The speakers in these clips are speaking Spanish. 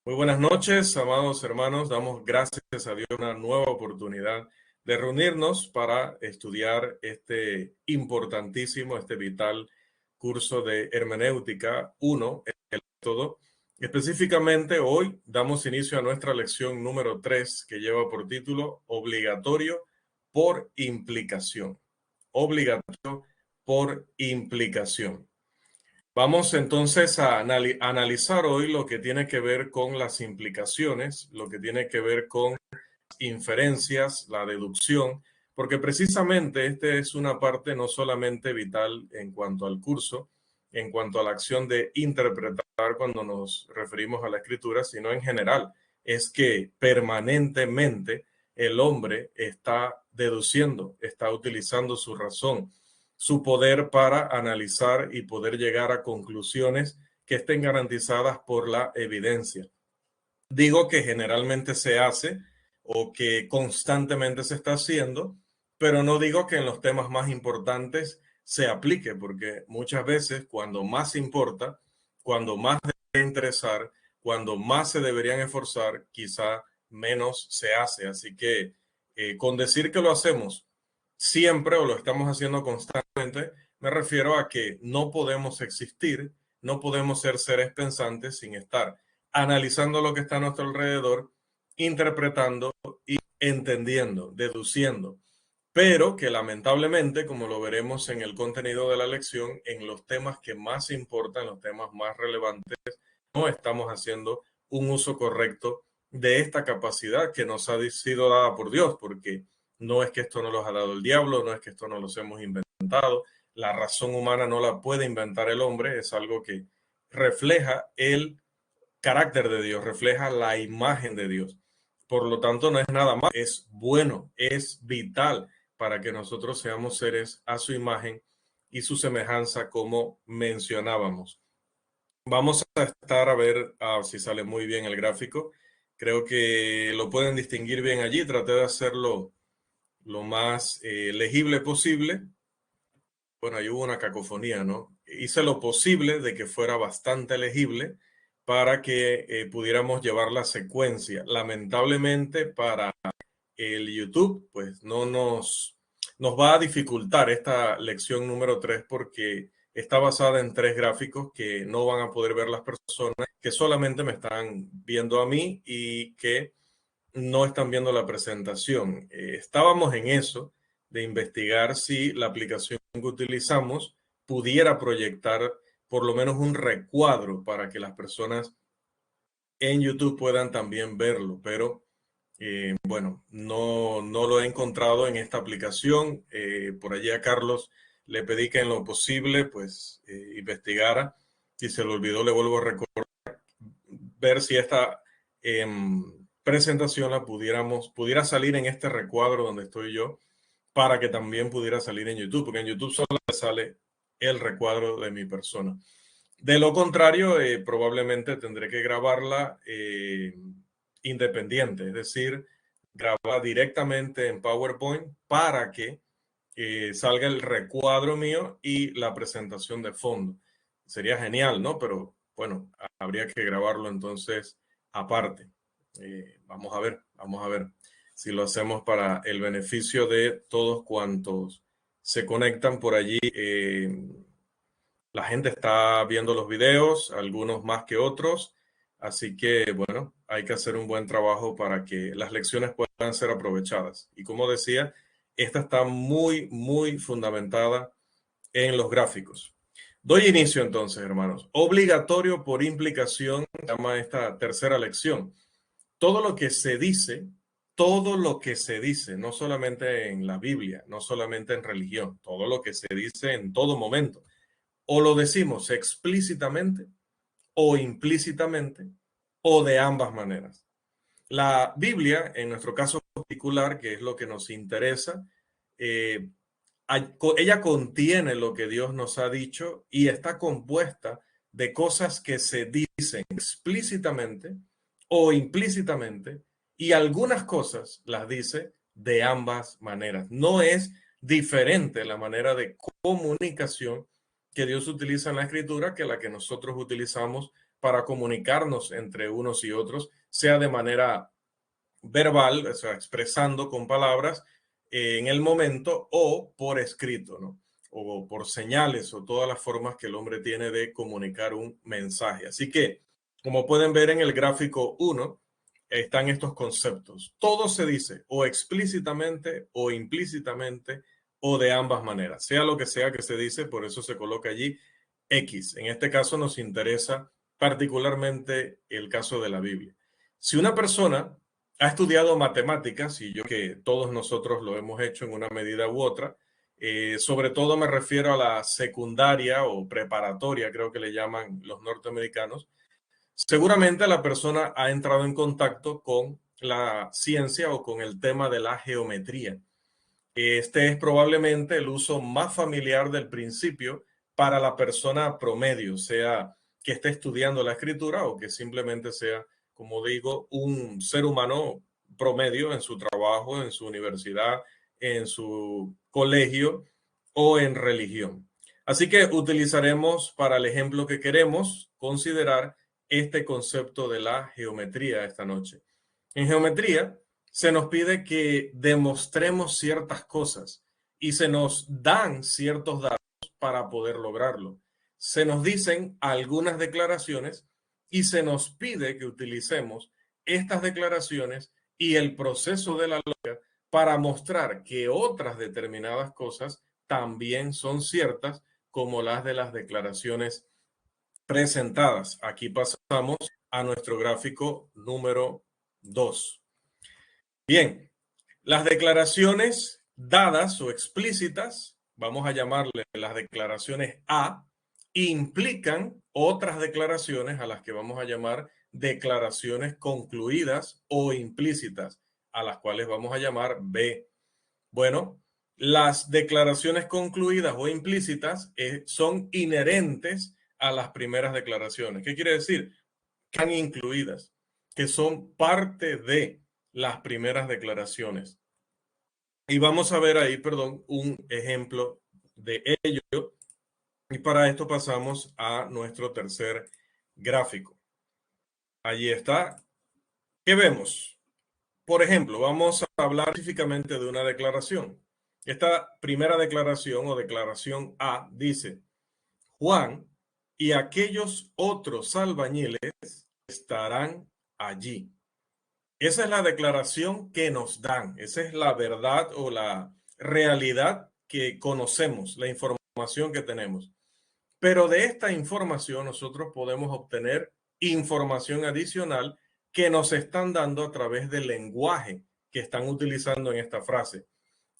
Muy buenas noches, amados hermanos. Damos gracias a Dios por una nueva oportunidad de reunirnos para estudiar este importantísimo, este vital curso de hermenéutica 1, el método. Específicamente hoy damos inicio a nuestra lección número 3 que lleva por título Obligatorio por implicación. Obligatorio por implicación. Vamos entonces a analizar hoy lo que tiene que ver con las implicaciones, lo que tiene que ver con inferencias, la deducción, porque precisamente esta es una parte no solamente vital en cuanto al curso, en cuanto a la acción de interpretar cuando nos referimos a la escritura, sino en general, es que permanentemente el hombre está deduciendo, está utilizando su razón, su poder para analizar y poder llegar a conclusiones que estén garantizadas por la evidencia. Digo que generalmente se hace o que constantemente se está haciendo, pero no digo que en los temas más importantes se aplique, porque muchas veces cuando más importa, cuando más debe interesar, cuando más se deberían esforzar, quizá menos se hace. Así que con decir que lo hacemos siempre o lo estamos haciendo constantemente, me refiero a que no podemos existir, no podemos ser seres pensantes sin estar analizando lo que está a nuestro alrededor, interpretando y entendiendo, deduciendo. Pero que lamentablemente, como lo veremos en el contenido de la lección, en los temas que más importan, los temas más relevantes, no estamos haciendo un uso correcto de esta capacidad que nos ha sido dada por Dios, porque no es que esto nos lo ha dado el diablo, no es que esto nos lo hemos inventado, la razón humana no la puede inventar el hombre, es algo que refleja el carácter de Dios, refleja la imagen de Dios. Por lo tanto, no es nada más, es bueno, es vital para que nosotros seamos seres a su imagen y su semejanza como mencionábamos. Vamos a estar a ver si sale muy bien el gráfico. Creo que lo pueden distinguir bien allí. Traté de hacerlo lo más legible posible. Bueno, ahí hubo una cacofonía, ¿no? Hice lo posible de que fuera bastante legible para que pudiéramos llevar la secuencia. Lamentablemente para el YouTube, pues no nos va a dificultar esta lección número 3 porque está basada en 3 gráficos que no van a poder ver las personas que solamente me están viendo a mí y que no están viendo la presentación. Estábamos en eso de investigar si la aplicación que utilizamos pudiera proyectar por lo menos un recuadro para que las personas en YouTube puedan también verlo, pero bueno, no lo he encontrado en esta aplicación. Por allí a Carlos le pedí que en lo posible pues investigara. Si se le olvidó, le vuelvo a recordar, ver si esta presentación la pudiera salir en este recuadro donde estoy yo, para que también pudiera salir en YouTube, porque en YouTube solo sale el recuadro de mi persona. De lo contrario, probablemente tendré que grabarla independiente, es decir, grabarla directamente en PowerPoint para que salga el recuadro mío y la presentación de fondo. Sería genial, ¿no? Pero bueno, habría que grabarlo entonces aparte. Vamos a ver si lo hacemos para el beneficio de todos cuantos se conectan por allí. La gente está viendo los videos, algunos más que otros, así que bueno, hay que hacer un buen trabajo para que las lecciones puedan ser aprovechadas. Y como decía, esta está muy fundamentada en los gráficos. Doy inicio entonces, hermanos. Obligatorio por implicación, se llama esta tercera lección. Todo lo que se dice, todo lo que se dice, no solamente en la Biblia, no solamente en religión, todo lo que se dice en todo momento, o lo decimos explícitamente o implícitamente o de ambas maneras. La Biblia, en nuestro caso particular, que es lo que nos interesa, eh, ella contiene lo que Dios nos ha dicho y está compuesta de cosas que se dicen explícitamente o implícitamente y algunas cosas las dice de ambas maneras. No es diferente la manera de comunicación que Dios utiliza en la escritura que la que nosotros utilizamos para comunicarnos entre unos y otros, sea de manera verbal, o sea, expresando con palabras en el momento o por escrito, ¿no? O por señales o todas las formas que el hombre tiene de comunicar un mensaje. Así que, como pueden ver en el gráfico 1, están estos conceptos. Todo se dice o explícitamente o implícitamente o de ambas maneras, sea lo que sea que se dice, por eso se coloca allí X. En este caso nos interesa particularmente el caso de la Biblia. Si una persona ha estudiado matemáticas, y yo que todos nosotros lo hemos hecho en una medida u otra, sobre todo me refiero a la secundaria o preparatoria, creo que le llaman los norteamericanos, seguramente la persona ha entrado en contacto con la ciencia o con el tema de la geometría. Este es probablemente el uso más familiar del principio para la persona promedio, sea que esté estudiando la escritura o que simplemente sea, como digo, un ser humano promedio en su trabajo, en su universidad, en su colegio o en religión. Así que utilizaremos para el ejemplo que queremos considerar este concepto de la geometría esta noche. En geometría se nos pide que demostremos ciertas cosas y se nos dan ciertos datos para poder lograrlo. Se nos dicen algunas declaraciones y se nos pide que utilicemos estas declaraciones y el proceso de la lógica para mostrar que otras determinadas cosas también son ciertas, como las de las declaraciones presentadas. Aquí pasamos a nuestro gráfico número 2. Bien, las declaraciones dadas o explícitas, vamos a llamarle las declaraciones A, implican otras declaraciones a las que vamos a llamar declaraciones concluidas o implícitas, a las cuales vamos a llamar B. Bueno, las declaraciones concluidas o implícitas son inherentes a las primeras declaraciones. ¿Qué quiere decir? Que están incluidas, que son parte de las primeras declaraciones. Y vamos a ver ahí, perdón, un ejemplo de ello. Y para esto pasamos a nuestro tercer gráfico. Allí está. ¿Qué vemos? Por ejemplo, vamos a hablar específicamente de una declaración. Esta primera declaración o declaración A dice: Juan y aquellos otros albañiles estarán allí. Esa es la declaración que nos dan, esa es la verdad o la realidad que conocemos, la información que tenemos. Pero de esta información nosotros podemos obtener información adicional que nos están dando a través del lenguaje que están utilizando en esta frase.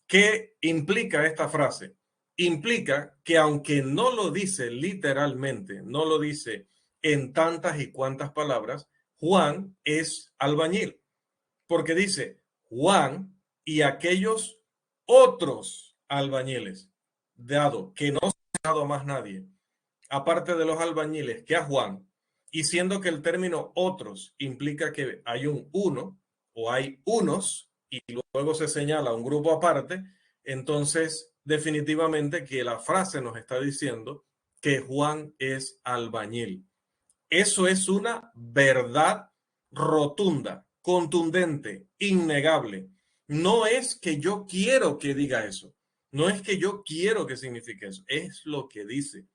¿Qué implica esta frase? Implica que aunque no lo dice literalmente, no lo dice en tantas y cuantas palabras, Juan es albañil. Porque dice Juan y aquellos otros albañiles, dado que no se ha dado a más nadie, aparte de los albañiles, que a Juan, y siendo que el término otros implica que hay un uno o hay unos, y luego se señala un grupo aparte, entonces definitivamente que la frase nos está diciendo que Juan es albañil. Eso es una verdad rotunda, contundente, innegable. No es que yo quiero que diga eso. No es que yo quiero que signifique eso. Es lo que dice.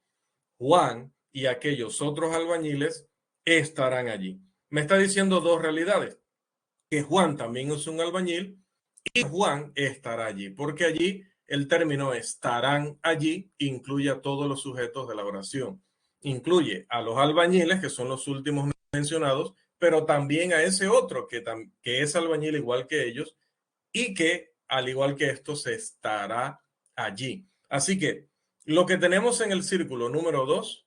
Juan y aquellos otros albañiles estarán allí. Me está diciendo dos realidades. Que Juan también es un albañil y Juan estará allí. Porque allí el término estarán allí incluye a todos los sujetos de la oración. Incluye a los albañiles, que son los últimos mencionados, pero también a ese otro que es albañil igual que ellos y que, al igual que estos, estará allí. Así que lo que tenemos en el círculo número 2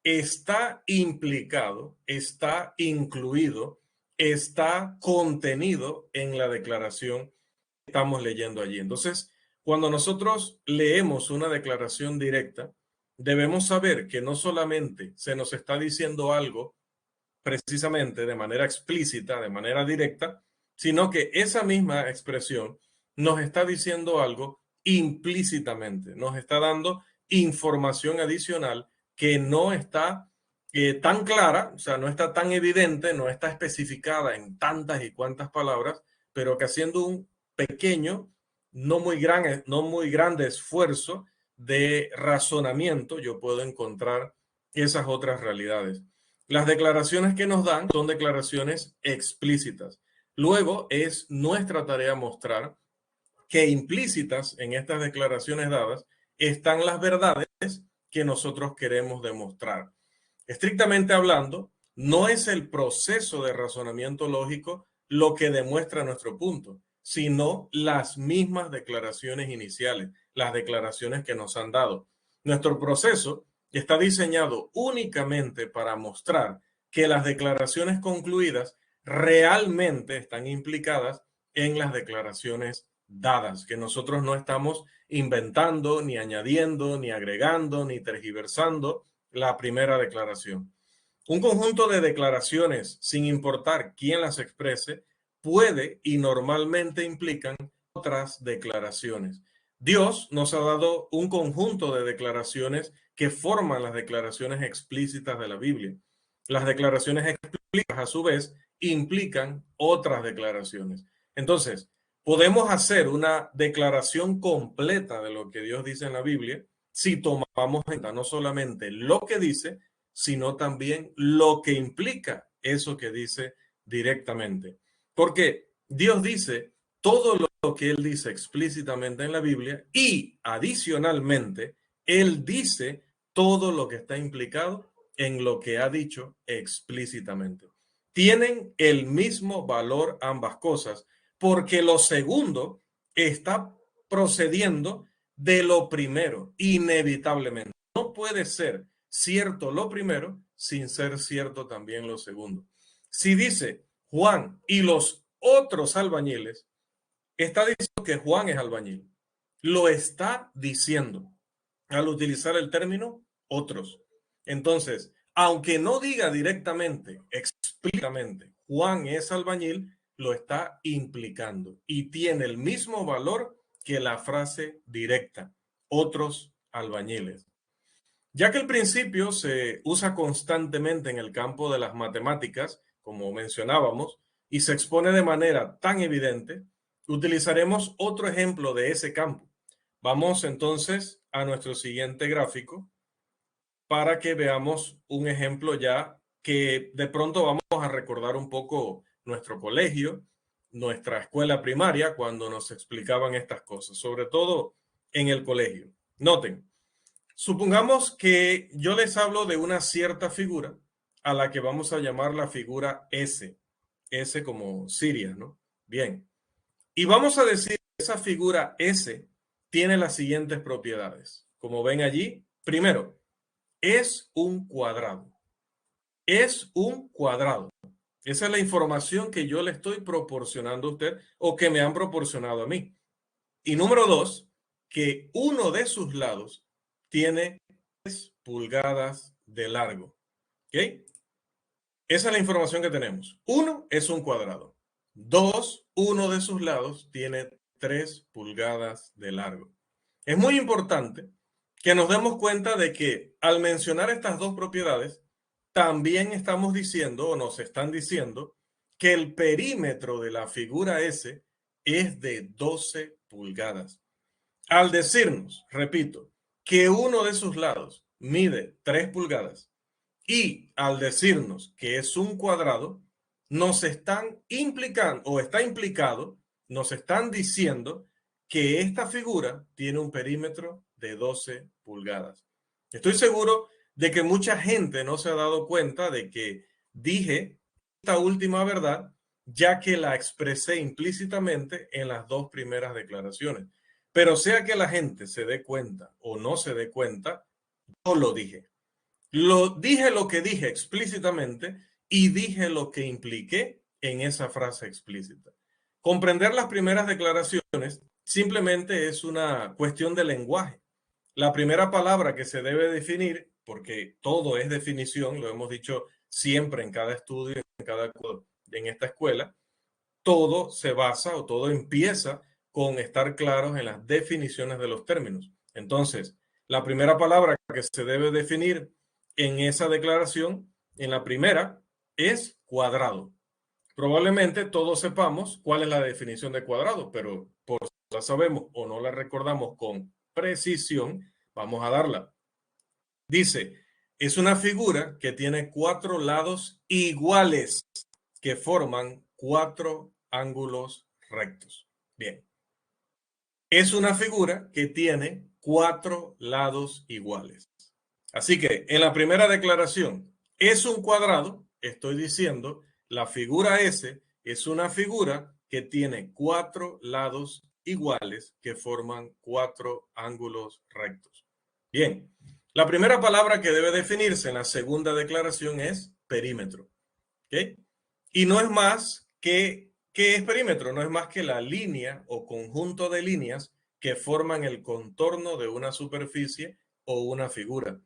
está implicado, está incluido, está contenido en la declaración que estamos leyendo allí. Entonces, cuando nosotros leemos una declaración directa, debemos saber que no solamente se nos está diciendo algo precisamente de manera explícita, de manera directa, sino que esa misma expresión nos está diciendo algo implícitamente, nos está dando información adicional que no está tan clara, o sea, no está tan evidente, no está especificada en tantas y cuantas palabras, pero que haciendo un pequeño, no muy grande esfuerzo de razonamiento, yo puedo encontrar esas otras realidades. Las declaraciones que nos dan son declaraciones explícitas. Luego es nuestra tarea mostrar que implícitas en estas declaraciones dadas están las verdades que nosotros queremos demostrar. Estrictamente hablando, no es el proceso de razonamiento lógico lo que demuestra nuestro punto, sino las mismas declaraciones iniciales, las declaraciones que nos han dado. Nuestro proceso está diseñado únicamente para mostrar que las declaraciones concluidas realmente están implicadas en las declaraciones dadas, que nosotros no estamos inventando, ni añadiendo, ni agregando, ni tergiversando la primera declaración. Un conjunto de declaraciones, sin importar quién las exprese, puede y normalmente implican otras declaraciones. Dios nos ha dado un conjunto de declaraciones que forman las declaraciones explícitas de la Biblia. Las declaraciones explícitas, a su vez, implican otras declaraciones. Entonces, podemos hacer una declaración completa de lo que Dios dice en la Biblia si tomamos en cuenta no solamente lo que dice, sino también lo que implica eso que dice directamente. Porque Dios dice todo lo que Él dice explícitamente en la Biblia y adicionalmente, Él dice todo lo que está implicado en lo que ha dicho explícitamente. Tienen el mismo valor ambas cosas, porque lo segundo está procediendo de lo primero, inevitablemente. No puede ser cierto lo primero sin ser cierto también lo segundo. Si dice Juan y los otros albañiles, está diciendo que Juan es albañil. Lo está diciendo al utilizar el término otros. Entonces, aunque no diga directamente, explícitamente, Juan es albañil, lo está implicando y tiene el mismo valor que la frase directa, otros albañiles. Ya que el principio se usa constantemente en el campo de las matemáticas, como mencionábamos, y se expone de manera tan evidente, utilizaremos otro ejemplo de ese campo. Vamos entonces a nuestro siguiente gráfico para que veamos un ejemplo ya que de pronto vamos a recordar un poco nuestro colegio, nuestra escuela primaria, cuando nos explicaban estas cosas, sobre todo en el colegio. Noten, supongamos que yo les hablo de una cierta figura a la que vamos a llamar la figura S, S como Siria, ¿no? Bien, y vamos a decir que esa figura S tiene las siguientes propiedades. Como ven allí, primero, es un cuadrado. Es un cuadrado. Esa es la información que yo le estoy proporcionando a usted o que me han proporcionado a mí. Y número dos, que uno de sus lados tiene 3 pulgadas de largo. ¿Ok? Esa es la información que tenemos. Uno es un cuadrado. Dos, uno de sus lados tiene 3 pulgadas de largo. Es muy importante que nos demos cuenta de que al mencionar estas dos propiedades, también estamos diciendo o nos están diciendo que el perímetro de la figura S es de 12 pulgadas. Al decirnos, repito, que uno de sus lados mide 3 pulgadas y al decirnos que es un cuadrado, nos están implicando o está implicado, nos están diciendo que esta figura tiene un perímetro de 12 pulgadas. Estoy seguro de que mucha gente no se ha dado cuenta de que dije esta última verdad, ya que la expresé implícitamente en las dos primeras declaraciones. Pero sea que la gente se dé cuenta o no se dé cuenta, yo lo dije. Dije lo que dije explícitamente y dije lo que impliqué en esa frase explícita. Comprender las primeras declaraciones simplemente es una cuestión de lenguaje. La primera palabra que se debe definir, porque todo es definición, lo hemos dicho siempre en cada estudio, en esta escuela, todo se basa o todo empieza con estar claros en las definiciones de los términos. Entonces, la primera palabra que se debe definir en esa declaración, en la primera, es cuadrado. Probablemente todos sepamos cuál es la definición de cuadrado, pero por si la sabemos o no la recordamos con precisión, vamos a darla. Dice, es una figura que tiene cuatro lados iguales que forman cuatro ángulos rectos. Bien, es una figura que tiene cuatro lados iguales. Así que en la primera declaración, es un cuadrado, estoy diciendo, la figura S es una figura que tiene cuatro lados iguales que forman cuatro ángulos rectos. Bien, la primera palabra que debe definirse en la segunda declaración es perímetro. ¿Ok? Y no es más ¿qué es perímetro? No es más que la línea o conjunto de líneas que forman el contorno de una superficie o una figura.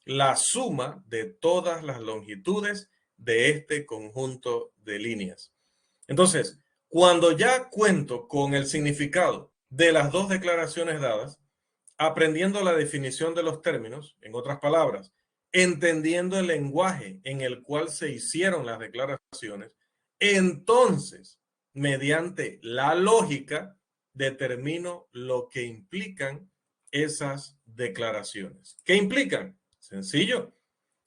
La suma de todas las longitudes de este conjunto de líneas. Entonces, cuando ya cuento con el significado de las dos declaraciones dadas, aprendiendo la definición de los términos, en otras palabras, entendiendo el lenguaje en el cual se hicieron las declaraciones, entonces, mediante la lógica, determino lo que implican esas declaraciones. ¿Qué implican? Sencillo.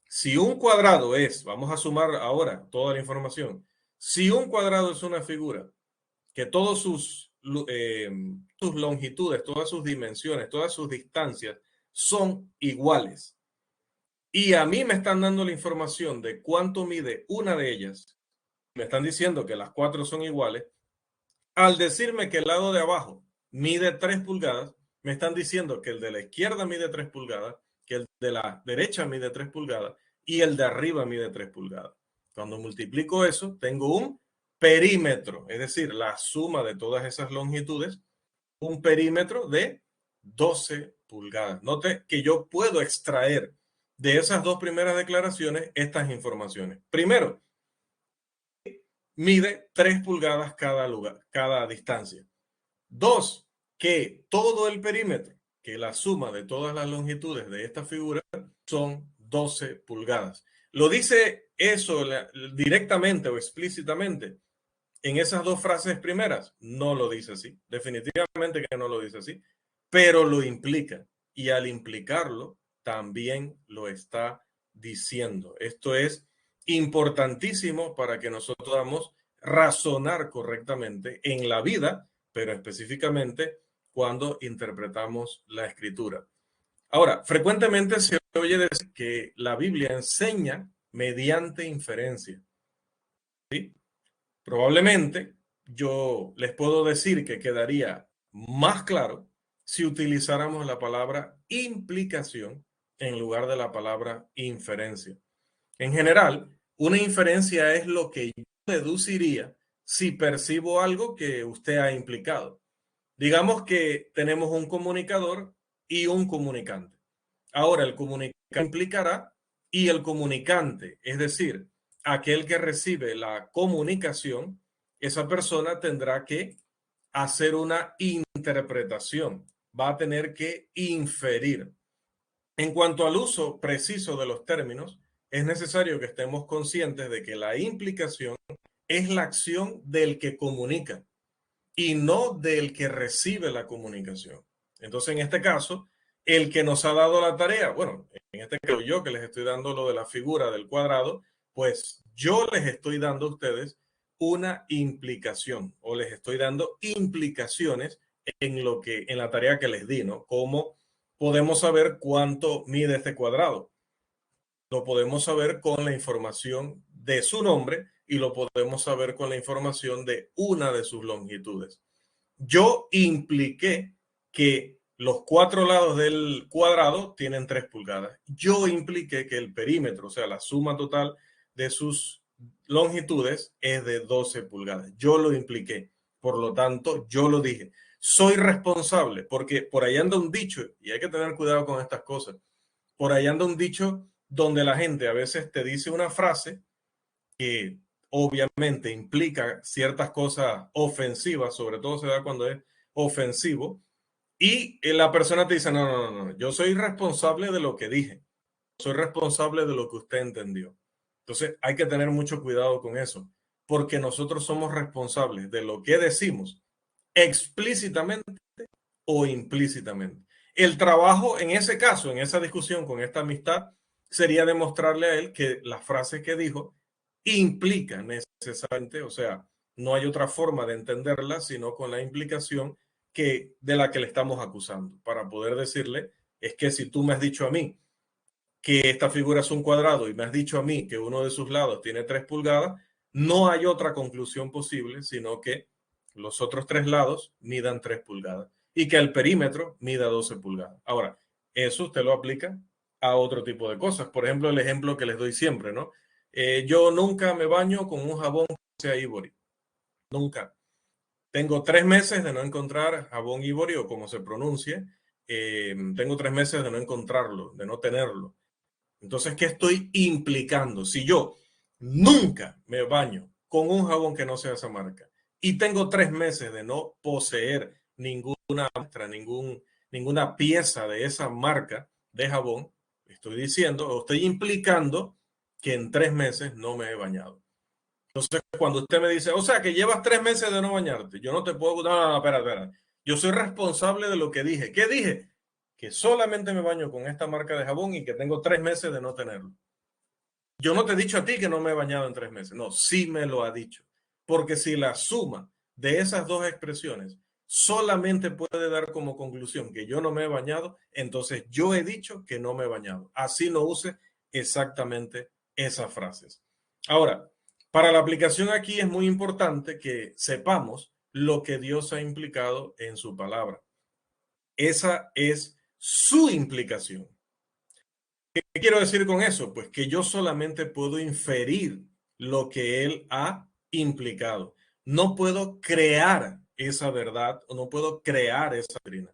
Si un cuadrado es, vamos a sumar ahora toda la información, si un cuadrado es una figura que todos sus longitudes, todas sus dimensiones, todas sus distancias son iguales. Y a mí me están dando la información de cuánto mide una de ellas. Me están diciendo que las cuatro son iguales. Al decirme que el lado de abajo mide 3 pulgadas, me están diciendo que el de la izquierda mide 3 pulgadas, que el de la derecha mide 3 pulgadas y el de arriba mide 3 pulgadas. Cuando multiplico eso, tengo un perímetro, es decir, la suma de todas esas longitudes, un perímetro de 12 pulgadas. Note que yo puedo extraer de esas dos primeras declaraciones estas informaciones. Primero, mide 3 pulgadas cada distancia. Dos, que todo el perímetro, que la suma de todas las longitudes de esta figura son 12 pulgadas. ¿Lo dice eso directamente o explícitamente en esas dos frases primeras? No lo dice así. Definitivamente que no lo dice así, pero lo implica. Y al implicarlo, también lo está diciendo. Esto es importantísimo para que nosotros podamos razonar correctamente en la vida, pero específicamente cuando interpretamos la escritura. Ahora, frecuentemente se oye decir que la Biblia enseña mediante inferencia. ¿Sí? Probablemente yo les puedo decir que quedaría más claro si utilizáramos la palabra implicación en lugar de la palabra inferencia. En general, una inferencia es lo que yo deduciría si percibo algo que usted ha implicado. Digamos que tenemos un comunicador y un comunicante. Ahora, el comunicante implicará y el comunicante, es decir, aquel que recibe la comunicación, esa persona tendrá que hacer una interpretación, va a tener que inferir. En cuanto al uso preciso de los términos, es necesario que estemos conscientes de que la implicación es la acción del que comunica y no del que recibe la comunicación. Entonces, en este caso, el que nos ha dado la tarea, bueno, en este caso yo que les estoy dando lo de la figura del cuadrado, pues yo les estoy dando a ustedes una implicación o les estoy dando implicaciones en la tarea que les di, ¿no? ¿Cómo podemos saber cuánto mide este cuadrado? Lo podemos saber con la información de su nombre y lo podemos saber con la información de una de sus longitudes. Yo impliqué que los cuatro lados del cuadrado tienen 3 pulgadas. Yo impliqué que el perímetro, o sea, la suma total de sus longitudes es de 12 pulgadas. Yo lo impliqué. Por lo tanto, yo lo dije. Soy responsable porque por ahí anda un dicho, y hay que tener cuidado con estas cosas. Por ahí anda un dicho donde la gente a veces te dice una frase que obviamente implica ciertas cosas ofensivas, sobre todo se da cuando es ofensivo, y la persona te dice, no, yo soy responsable de lo que dije. soy responsable de lo que usted entendió. Entonces hay que tener mucho cuidado con eso, porque nosotros somos responsables de lo que decimos explícitamente o implícitamente. El trabajo en ese caso, en esa discusión con esta amistad, sería demostrarle a él que la frase que dijo implica necesariamente, o sea, no hay otra forma de entenderla sino con la implicación de la que le estamos acusando, para poder decirle, es que si tú me has dicho a mí que esta figura es un cuadrado y me has dicho a mí que uno de sus lados tiene 3 pulgadas, no hay otra conclusión posible sino que los otros 3 lados midan 3 pulgadas y que el perímetro mida 12 pulgadas. Ahora, eso usted lo aplica a otro tipo de cosas. Por ejemplo, el ejemplo que les doy siempre, ¿no? Yo nunca me baño con un jabón que sea Ivory. Nunca. Tengo 3 meses de no encontrar jabón Ivory o como se pronuncie. Tengo 3 meses de no encontrarlo, de no tenerlo. Entonces, ¿qué estoy implicando? Si yo nunca me baño con un jabón que no sea esa marca y tengo 3 meses de no poseer ninguna muestra, ninguna pieza de esa marca de jabón, estoy diciendo o estoy implicando que en 3 meses no me he bañado. Entonces, cuando usted me dice, o sea, que llevas 3 meses de no bañarte, yo no te puedo, no, espera. Yo soy responsable de lo que dije. ¿Qué dije? Que solamente me baño con esta marca de jabón y que tengo 3 meses de no tenerlo. Yo no te he dicho a ti que no me he bañado en 3 meses. No, sí me lo ha dicho. Porque si la suma de esas dos expresiones solamente puede dar como conclusión que yo no me he bañado, entonces yo he dicho que no me he bañado. Así no use exactamente esas frases. Ahora, para la aplicación aquí es muy importante que sepamos lo que Dios ha implicado en su palabra. Esa es su implicación. ¿Qué quiero decir con eso? Pues que yo solamente puedo inferir lo que Él ha implicado. No puedo crear esa verdad o no puedo crear esa doctrina.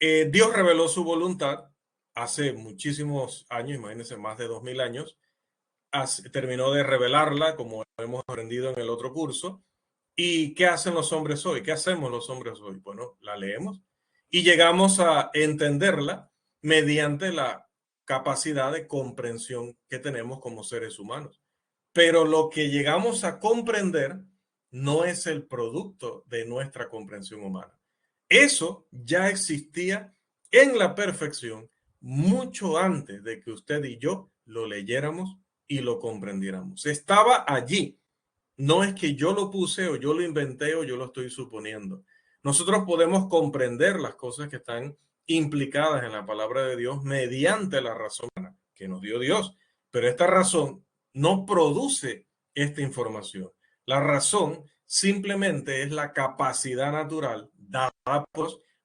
Dios reveló su voluntad hace muchísimos años, imagínense, más de 2000 años. Terminó de revelarla, como hemos aprendido en el otro curso. ¿Y qué hacen los hombres hoy? ¿Qué hacemos los hombres hoy? Bueno, la leemos y llegamos a entenderla mediante la capacidad de comprensión que tenemos como seres humanos. Pero lo que llegamos a comprender no es el producto de nuestra comprensión humana. Eso ya existía en la perfección mucho antes de que usted y yo lo leyéramos y lo comprendiéramos. Estaba allí. No es que yo lo puse o yo lo inventé o yo lo estoy suponiendo. Nosotros podemos comprender las cosas que están implicadas en la palabra de Dios mediante la razón que nos dio Dios, pero esta razón no produce esta información. La razón simplemente es la capacidad natural dada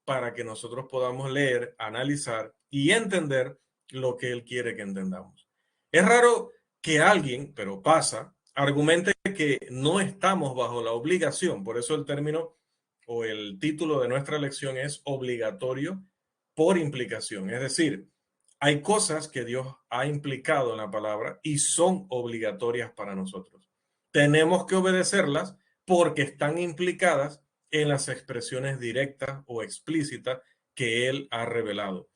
para que nosotros podamos leer, analizar y entender lo que Él quiere que entendamos. Es raro que alguien, pero pasa, argumente que no estamos bajo la obligación, por eso el término o el título de nuestra lección es obligatorio por implicación, es decir, hay cosas que Dios ha implicado en la palabra y son obligatorias para nosotros. Tenemos que obedecerlas porque están implicadas en las expresiones directas o explícitas que Él ha revelado.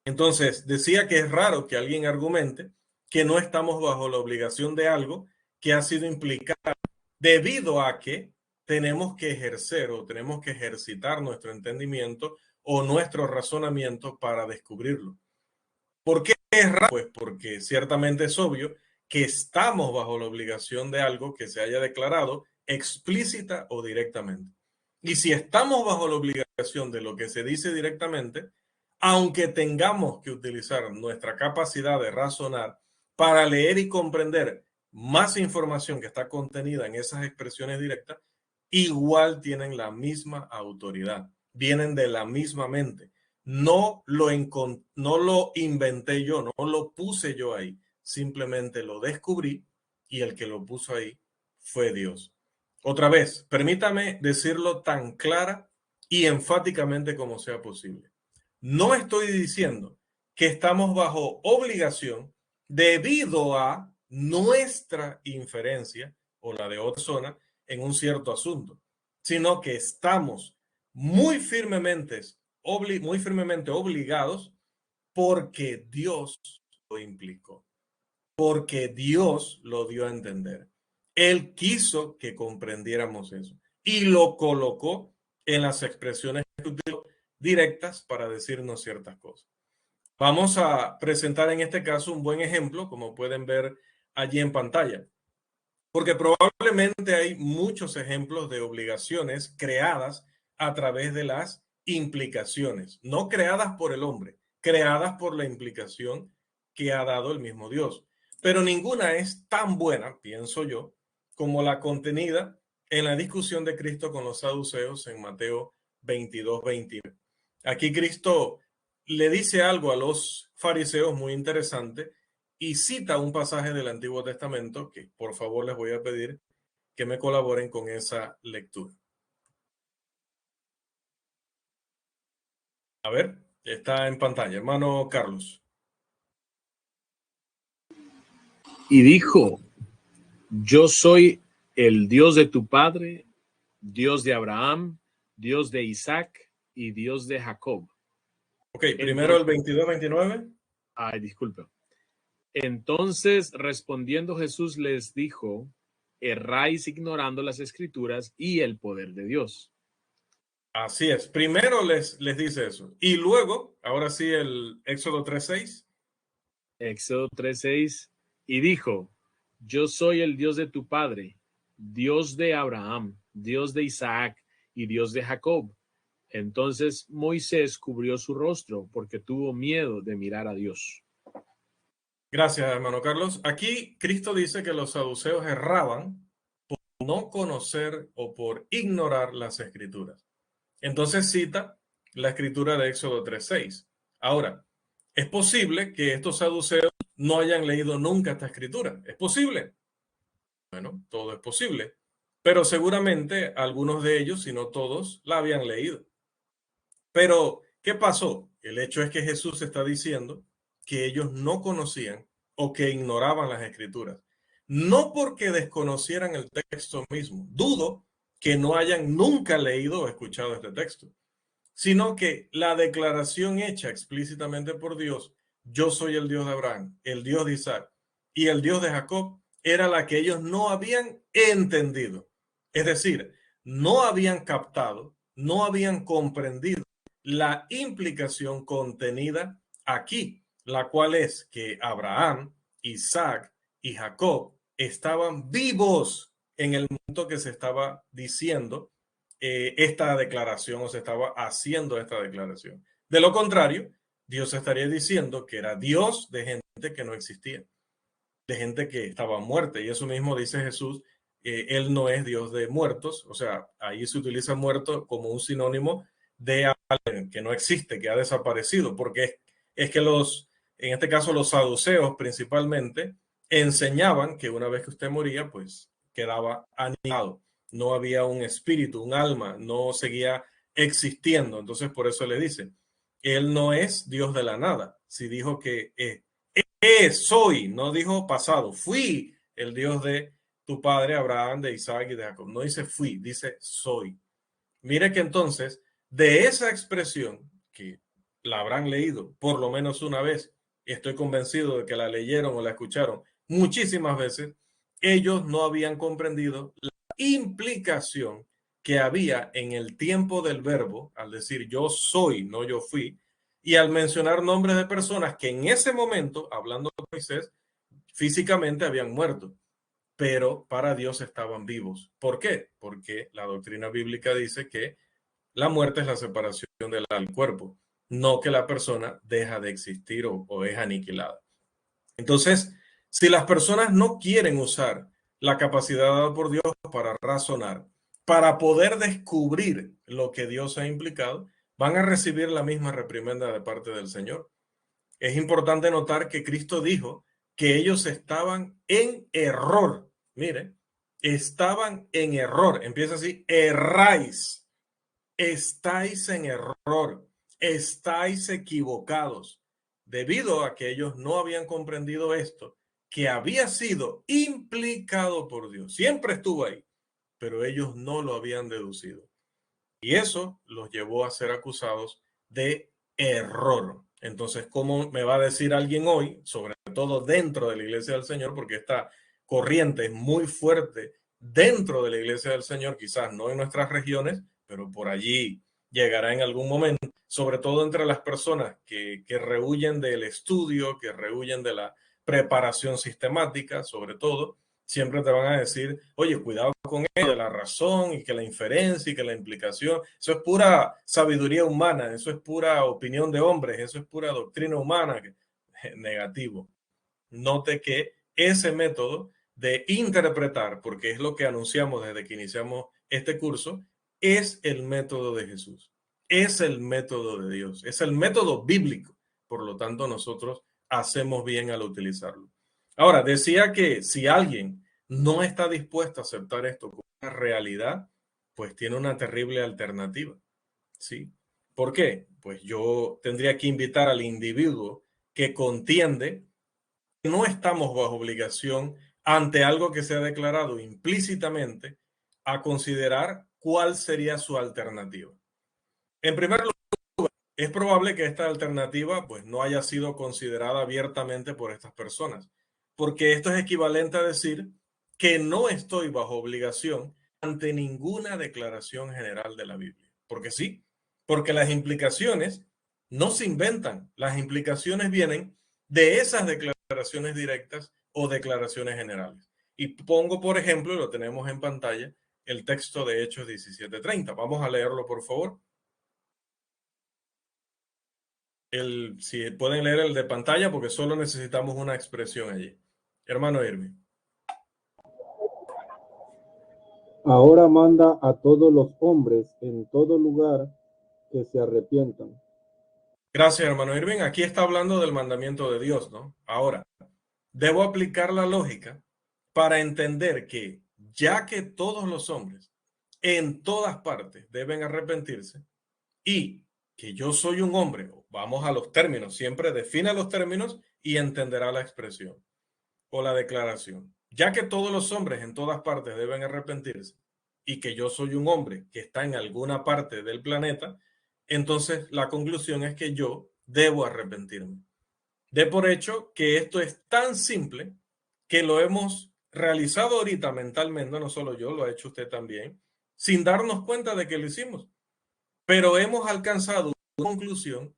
Entonces, decía que es raro que alguien argumente que no estamos bajo la obligación de algo que ha sido implicado debido a que tenemos que ejercer o tenemos que ejercitar nuestro entendimiento o nuestro razonamiento para descubrirlo. ¿Por qué es raro? Pues porque ciertamente es obvio que estamos bajo la obligación de algo que se haya declarado explícita o directamente. Y si estamos bajo la obligación de lo que se dice directamente, aunque tengamos que utilizar nuestra capacidad de razonar para leer y comprender más información que está contenida en esas expresiones directas, igual tienen la misma autoridad, vienen de la misma mente. No lo inventé yo, no lo puse yo ahí, simplemente lo descubrí y el que lo puso ahí fue Dios. Otra vez, permítame decirlo tan clara y enfáticamente como sea posible. No estoy diciendo que estamos bajo obligación debido a nuestra inferencia o la de otra persona en un cierto asunto, sino que estamos muy firmemente obligados porque Dios lo implicó, porque Dios lo dio a entender. Él quiso que comprendiéramos eso y lo colocó en las expresiones directas para decirnos ciertas cosas. Vamos a presentar en este caso un buen ejemplo, como pueden ver allí en pantalla, porque probablemente hay muchos ejemplos de obligaciones creadas a través de las implicaciones, no creadas por el hombre, creadas por la implicación que ha dado el mismo Dios. Pero ninguna es tan buena, pienso yo, como la contenida en la discusión de Cristo con los saduceos en Mateo 22-21. Aquí Cristo le dice algo a los fariseos muy interesante y cita un pasaje del Antiguo Testamento que por favor les voy a pedir que me colaboren con esa lectura. A ver, está en pantalla, hermano Carlos. Y dijo: yo soy el Dios de tu padre, Dios de Abraham, Dios de Isaac y Dios de Jacob. Ok, primero el 22-29. Ay, disculpa. Entonces, respondiendo Jesús les dijo: erráis ignorando las escrituras y el poder de Dios. Así es, primero les dice eso. Y luego, ahora sí, el Éxodo 3:6. Éxodo 3:6. Y dijo: yo soy el Dios de tu padre, Dios de Abraham, Dios de Isaac y Dios de Jacob. Entonces Moisés cubrió su rostro porque tuvo miedo de mirar a Dios. Gracias, hermano Carlos. Aquí Cristo dice que los saduceos erraban por no conocer o por ignorar las escrituras. Entonces cita la escritura de Éxodo 3:6. Ahora, es posible que estos saduceos no hayan leído nunca esta escritura. ¿Es posible? Bueno, todo es posible. Pero seguramente algunos de ellos, si no todos, la habían leído. Pero, ¿qué pasó? El hecho es que Jesús está diciendo que ellos no conocían o que ignoraban las escrituras. No porque desconocieran el texto mismo. Dudo que no hayan nunca leído o escuchado este texto, sino que la declaración hecha explícitamente por Dios, yo soy el Dios de Abraham, el Dios de Isaac y el Dios de Jacob, era la que ellos no habían entendido. Es decir, no habían captado, no habían comprendido la implicación contenida aquí, la cual es que Abraham, Isaac y Jacob estaban vivos en el momento que se estaba diciendo esta declaración o se estaba haciendo esta declaración. De lo contrario, Dios estaría diciendo que era Dios de gente que no existía, de gente que estaba muerta. Y eso mismo dice Jesús, Él no es Dios de muertos. O sea, ahí se utiliza muerto como un sinónimo de alguien que no existe, que ha desaparecido, porque es que en este caso los saduceos principalmente, enseñaban que una vez que usted moría, pues quedaba animado. No había un espíritu, un alma, no seguía existiendo. Entonces, por eso le dice, Él no es Dios de la nada. Si dijo que soy, no dijo pasado, fui el Dios de tu padre Abraham, de Isaac y de Jacob. No dice fui, dice soy. Mire que entonces, de esa expresión, que la habrán leído por lo menos una vez, y estoy convencido de que la leyeron o la escucharon muchísimas veces, ellos no habían comprendido la implicación que había en el tiempo del verbo, al decir yo soy, no yo fui, y al mencionar nombres de personas que en ese momento, hablando de Moisés, físicamente habían muerto, pero para Dios estaban vivos. ¿Por qué? Porque la doctrina bíblica dice que la muerte es la separación del cuerpo, no que la persona deja de existir o es aniquilada. Entonces, si las personas no quieren usar la capacidad dada por Dios para razonar, para poder descubrir lo que Dios ha implicado, van a recibir la misma reprimenda de parte del Señor. Es importante notar que Cristo dijo que ellos estaban en error. Mire, estaban en error. Empieza así, erráis. Estáis en error. Estáis equivocados. Debido a que ellos no habían comprendido esto, que había sido implicado por Dios. Siempre estuvo ahí, pero ellos no lo habían deducido. Y eso los llevó a ser acusados de error. Entonces, ¿cómo me va a decir alguien hoy, sobre todo dentro de la iglesia del Señor, porque esta corriente es muy fuerte dentro de la iglesia del Señor, quizás no en nuestras regiones, pero por allí llegará en algún momento, sobre todo entre las personas que rehuyen del estudio, que rehuyen de la preparación sistemática, sobre todo, siempre te van a decir, oye, cuidado con ello, de la razón y que la inferencia y que la implicación, eso es pura sabiduría humana, eso es pura opinión de hombres, eso es pura doctrina humana, negativo. Note que ese método de interpretar, porque es lo que anunciamos desde que iniciamos este curso, es el método de Jesús, es el método de Dios, es el método bíblico. Por lo tanto, nosotros hacemos bien al utilizarlo. Ahora, decía que si alguien no está dispuesto a aceptar esto como una realidad, pues tiene una terrible alternativa. ¿Sí? ¿Por qué? Pues yo tendría que invitar al individuo que contiende, no estamos bajo obligación ante algo que se ha declarado implícitamente, a considerar cuál sería su alternativa. En primer lugar, es probable que esta alternativa pues no haya sido considerada abiertamente por estas personas, porque esto es equivalente a decir que no estoy bajo obligación ante ninguna declaración general de la Biblia. Porque sí, porque las implicaciones no se inventan, las implicaciones vienen de esas declaraciones directas o declaraciones generales. Y pongo, por ejemplo, lo tenemos en pantalla, el texto de Hechos 17:30. Vamos a leerlo, por favor. Si pueden leer el de pantalla, porque solo necesitamos una expresión allí. Hermano Irving. Ahora manda a todos los hombres en todo lugar que se arrepientan. Gracias, hermano Irving. Aquí está hablando del mandamiento de Dios, ¿no? Ahora, debo aplicar la lógica para entender que ya que todos los hombres en todas partes deben arrepentirse y que yo soy un hombre, vamos a los términos, siempre defina los términos y entenderá la expresión o la declaración. Ya que todos los hombres en todas partes deben arrepentirse y que yo soy un hombre que está en alguna parte del planeta, entonces la conclusión es que yo debo arrepentirme. De por hecho que esto es tan simple que lo hemos realizado ahorita mentalmente, no solo yo, lo ha hecho usted también, sin darnos cuenta de que lo hicimos. Pero hemos alcanzado una conclusión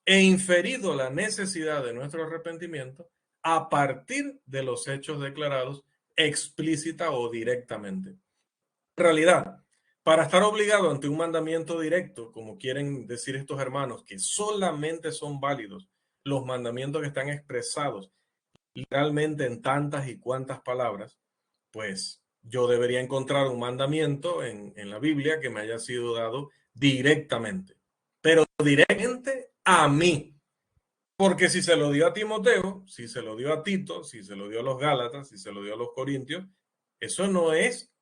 e inferido la necesidad de nuestro arrepentimiento a partir de los hechos declarados explícita o directamente. En realidad, para estar obligado ante un mandamiento directo, como quieren decir estos hermanos, que solamente son válidos los mandamientos que están expresados literalmente en tantas y cuantas palabras, pues yo debería encontrar un mandamiento en la Biblia que me haya sido dado directamente, pero directamente a mí. Porque si se lo dio a Timoteo, si se lo dio a Tito, si se lo dio a los Gálatas, si se lo dio a los Corintios, eso no es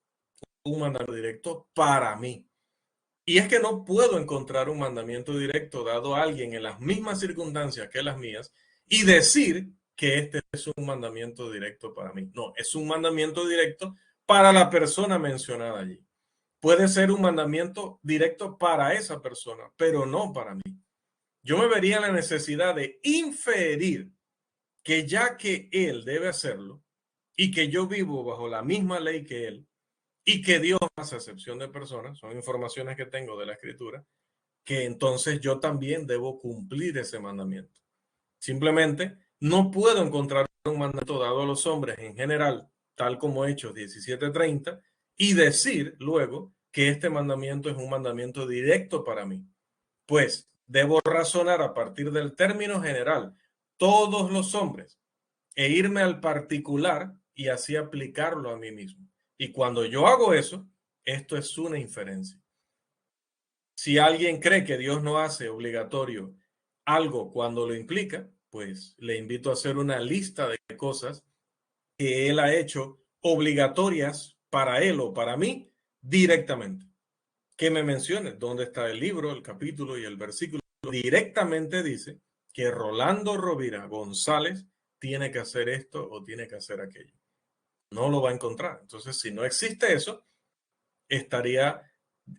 un mandamiento directo para mí. Y es que no puedo encontrar un mandamiento directo dado a alguien en las mismas circunstancias que las mías y decir que este es un mandamiento directo para mí. No, es un mandamiento directo para la persona mencionada allí. Puede ser un mandamiento directo para esa persona, pero no para mí. Yo me vería la necesidad de inferir que ya que él debe hacerlo y que yo vivo bajo la misma ley que él y que Dios hace excepción de personas, son informaciones que tengo de la escritura, que entonces yo también debo cumplir ese mandamiento. Simplemente no puedo encontrar un mandato dado a los hombres en general, tal como Hechos 17:30, y decir luego que este mandamiento es un mandamiento directo para mí. Pues debo razonar a partir del término general, todos los hombres, e irme al particular y así aplicarlo a mí mismo. Y cuando yo hago eso, esto es una inferencia. Si alguien cree que Dios no hace obligatorio algo cuando lo implica, pues le invito a hacer una lista de cosas que él ha hecho obligatorias para él o para mí directamente. Que me mencione dónde está el libro, el capítulo y el versículo. Directamente dice que Rolando Rovira González tiene que hacer esto o tiene que hacer aquello. No lo va a encontrar. Entonces, si no existe eso, estaría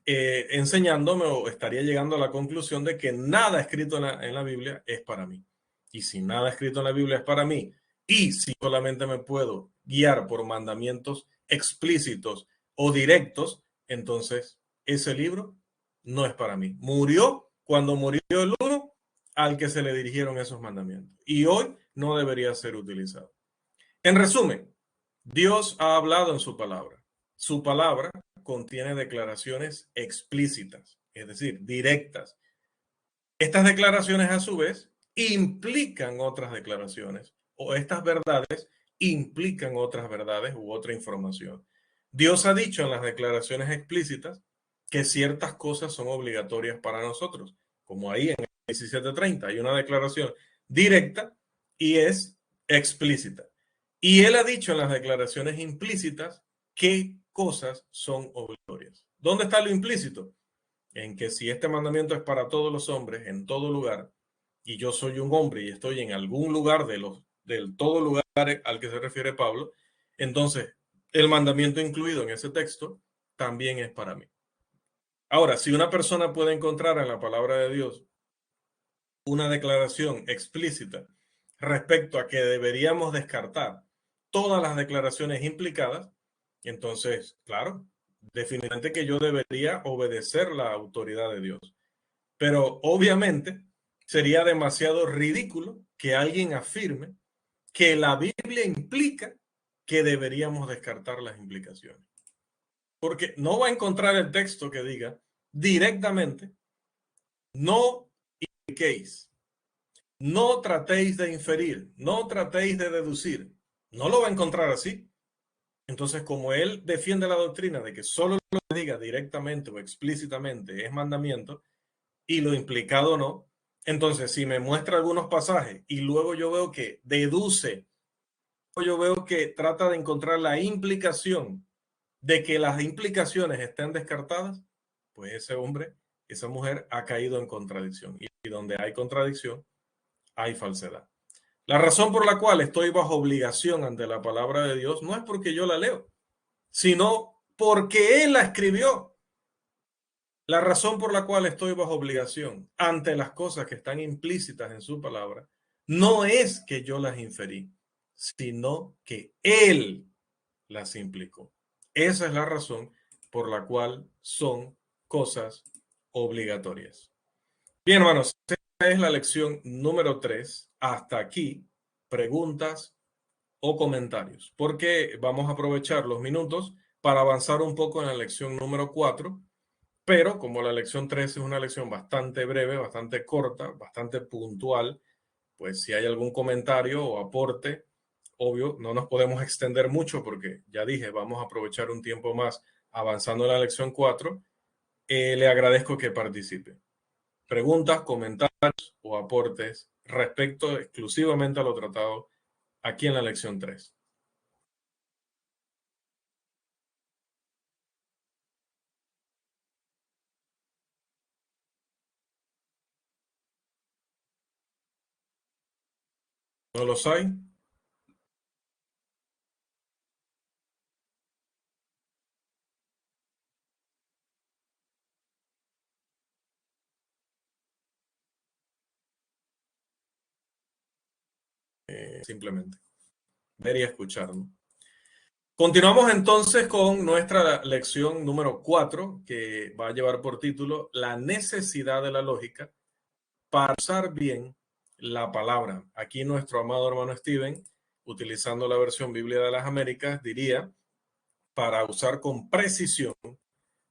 enseñándome o estaría llegando a la conclusión de que nada escrito en la Biblia es para mí. Y si nada escrito en la Biblia es para mí, y si solamente me puedo guiar por mandamientos explícitos o directos, entonces ese libro no es para mí. Murió cuando murió el uno al que se le dirigieron esos mandamientos. Y hoy no debería ser utilizado. En resumen, Dios ha hablado en su palabra. Su palabra contiene declaraciones explícitas, es decir, directas. Estas declaraciones, a su vez, implican otras declaraciones, o estas verdades implican otras verdades u otra información. Dios ha dicho en las declaraciones explícitas que ciertas cosas son obligatorias para nosotros, como ahí en el 17:30 hay una declaración directa y es explícita. Y él ha dicho en las declaraciones implícitas qué cosas son obligatorias. ¿Dónde está lo implícito? En que si este mandamiento es para todos los hombres en todo lugar, y yo soy un hombre y estoy en algún lugar del todo lugar al que se refiere Pablo, entonces el mandamiento incluido en ese texto también es para mí. Ahora, si una persona puede encontrar en la palabra de Dios una declaración explícita respecto a que deberíamos descartar todas las declaraciones implicadas, entonces, claro, definitivamente que yo debería obedecer la autoridad de Dios. Pero obviamente sería demasiado ridículo que alguien afirme que la Biblia implica que deberíamos descartar las implicaciones. Porque no va a encontrar el texto que diga directamente, no impliquéis, no tratéis de inferir, no tratéis de deducir. No lo va a encontrar así. Entonces, como él defiende la doctrina de que solo lo que diga directamente o explícitamente es mandamiento y lo implicado no, entonces si me muestra algunos pasajes y luego yo veo que deduce, yo veo que trata de encontrar la implicación de que las implicaciones estén descartadas, pues ese hombre, esa mujer ha caído en contradicción. Y donde hay contradicción, hay falsedad. La razón por la cual estoy bajo obligación ante la palabra de Dios no es porque yo la leo, sino porque Él la escribió. La razón por la cual estoy bajo obligación ante las cosas que están implícitas en su palabra no es que yo las inferí, sino que Él las implicó. Esa es la razón por la cual son cosas obligatorias. Bien, hermanos, esta es la lección número 3. Hasta aquí, preguntas o comentarios, porque vamos a aprovechar los minutos para avanzar un poco en la lección número 4, pero como la lección 3 es una lección bastante breve, bastante corta, bastante puntual, pues si hay algún comentario o aporte, obvio, no nos podemos extender mucho porque ya dije, vamos a aprovechar un tiempo más avanzando en la lección 4. Le agradezco que participe. Preguntas, comentarios o aportes respecto exclusivamente a lo tratado aquí en la lección 3. ¿No los hay? Simplemente ver y escuchar, ¿no? Continuamos entonces con nuestra lección número 4, que va a llevar por título La necesidad de la lógica para usar bien la palabra. Aquí nuestro amado hermano Steven, utilizando la versión Biblia de las Américas, diría para usar con precisión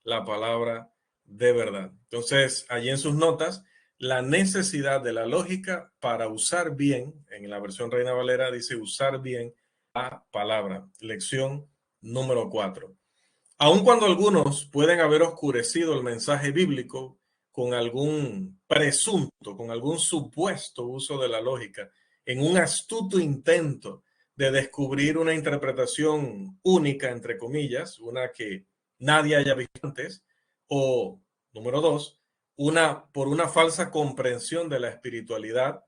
la palabra de verdad. Entonces, allí en sus notas, la necesidad de la lógica para usar bien, en la versión Reina Valera dice usar bien la palabra. Lección número 4. Aun cuando algunos pueden haber oscurecido el mensaje bíblico con algún presunto, con algún supuesto uso de la lógica, en un astuto intento de descubrir una interpretación única, entre comillas, una que nadie haya visto antes, o, número 2, por una falsa comprensión de la espiritualidad,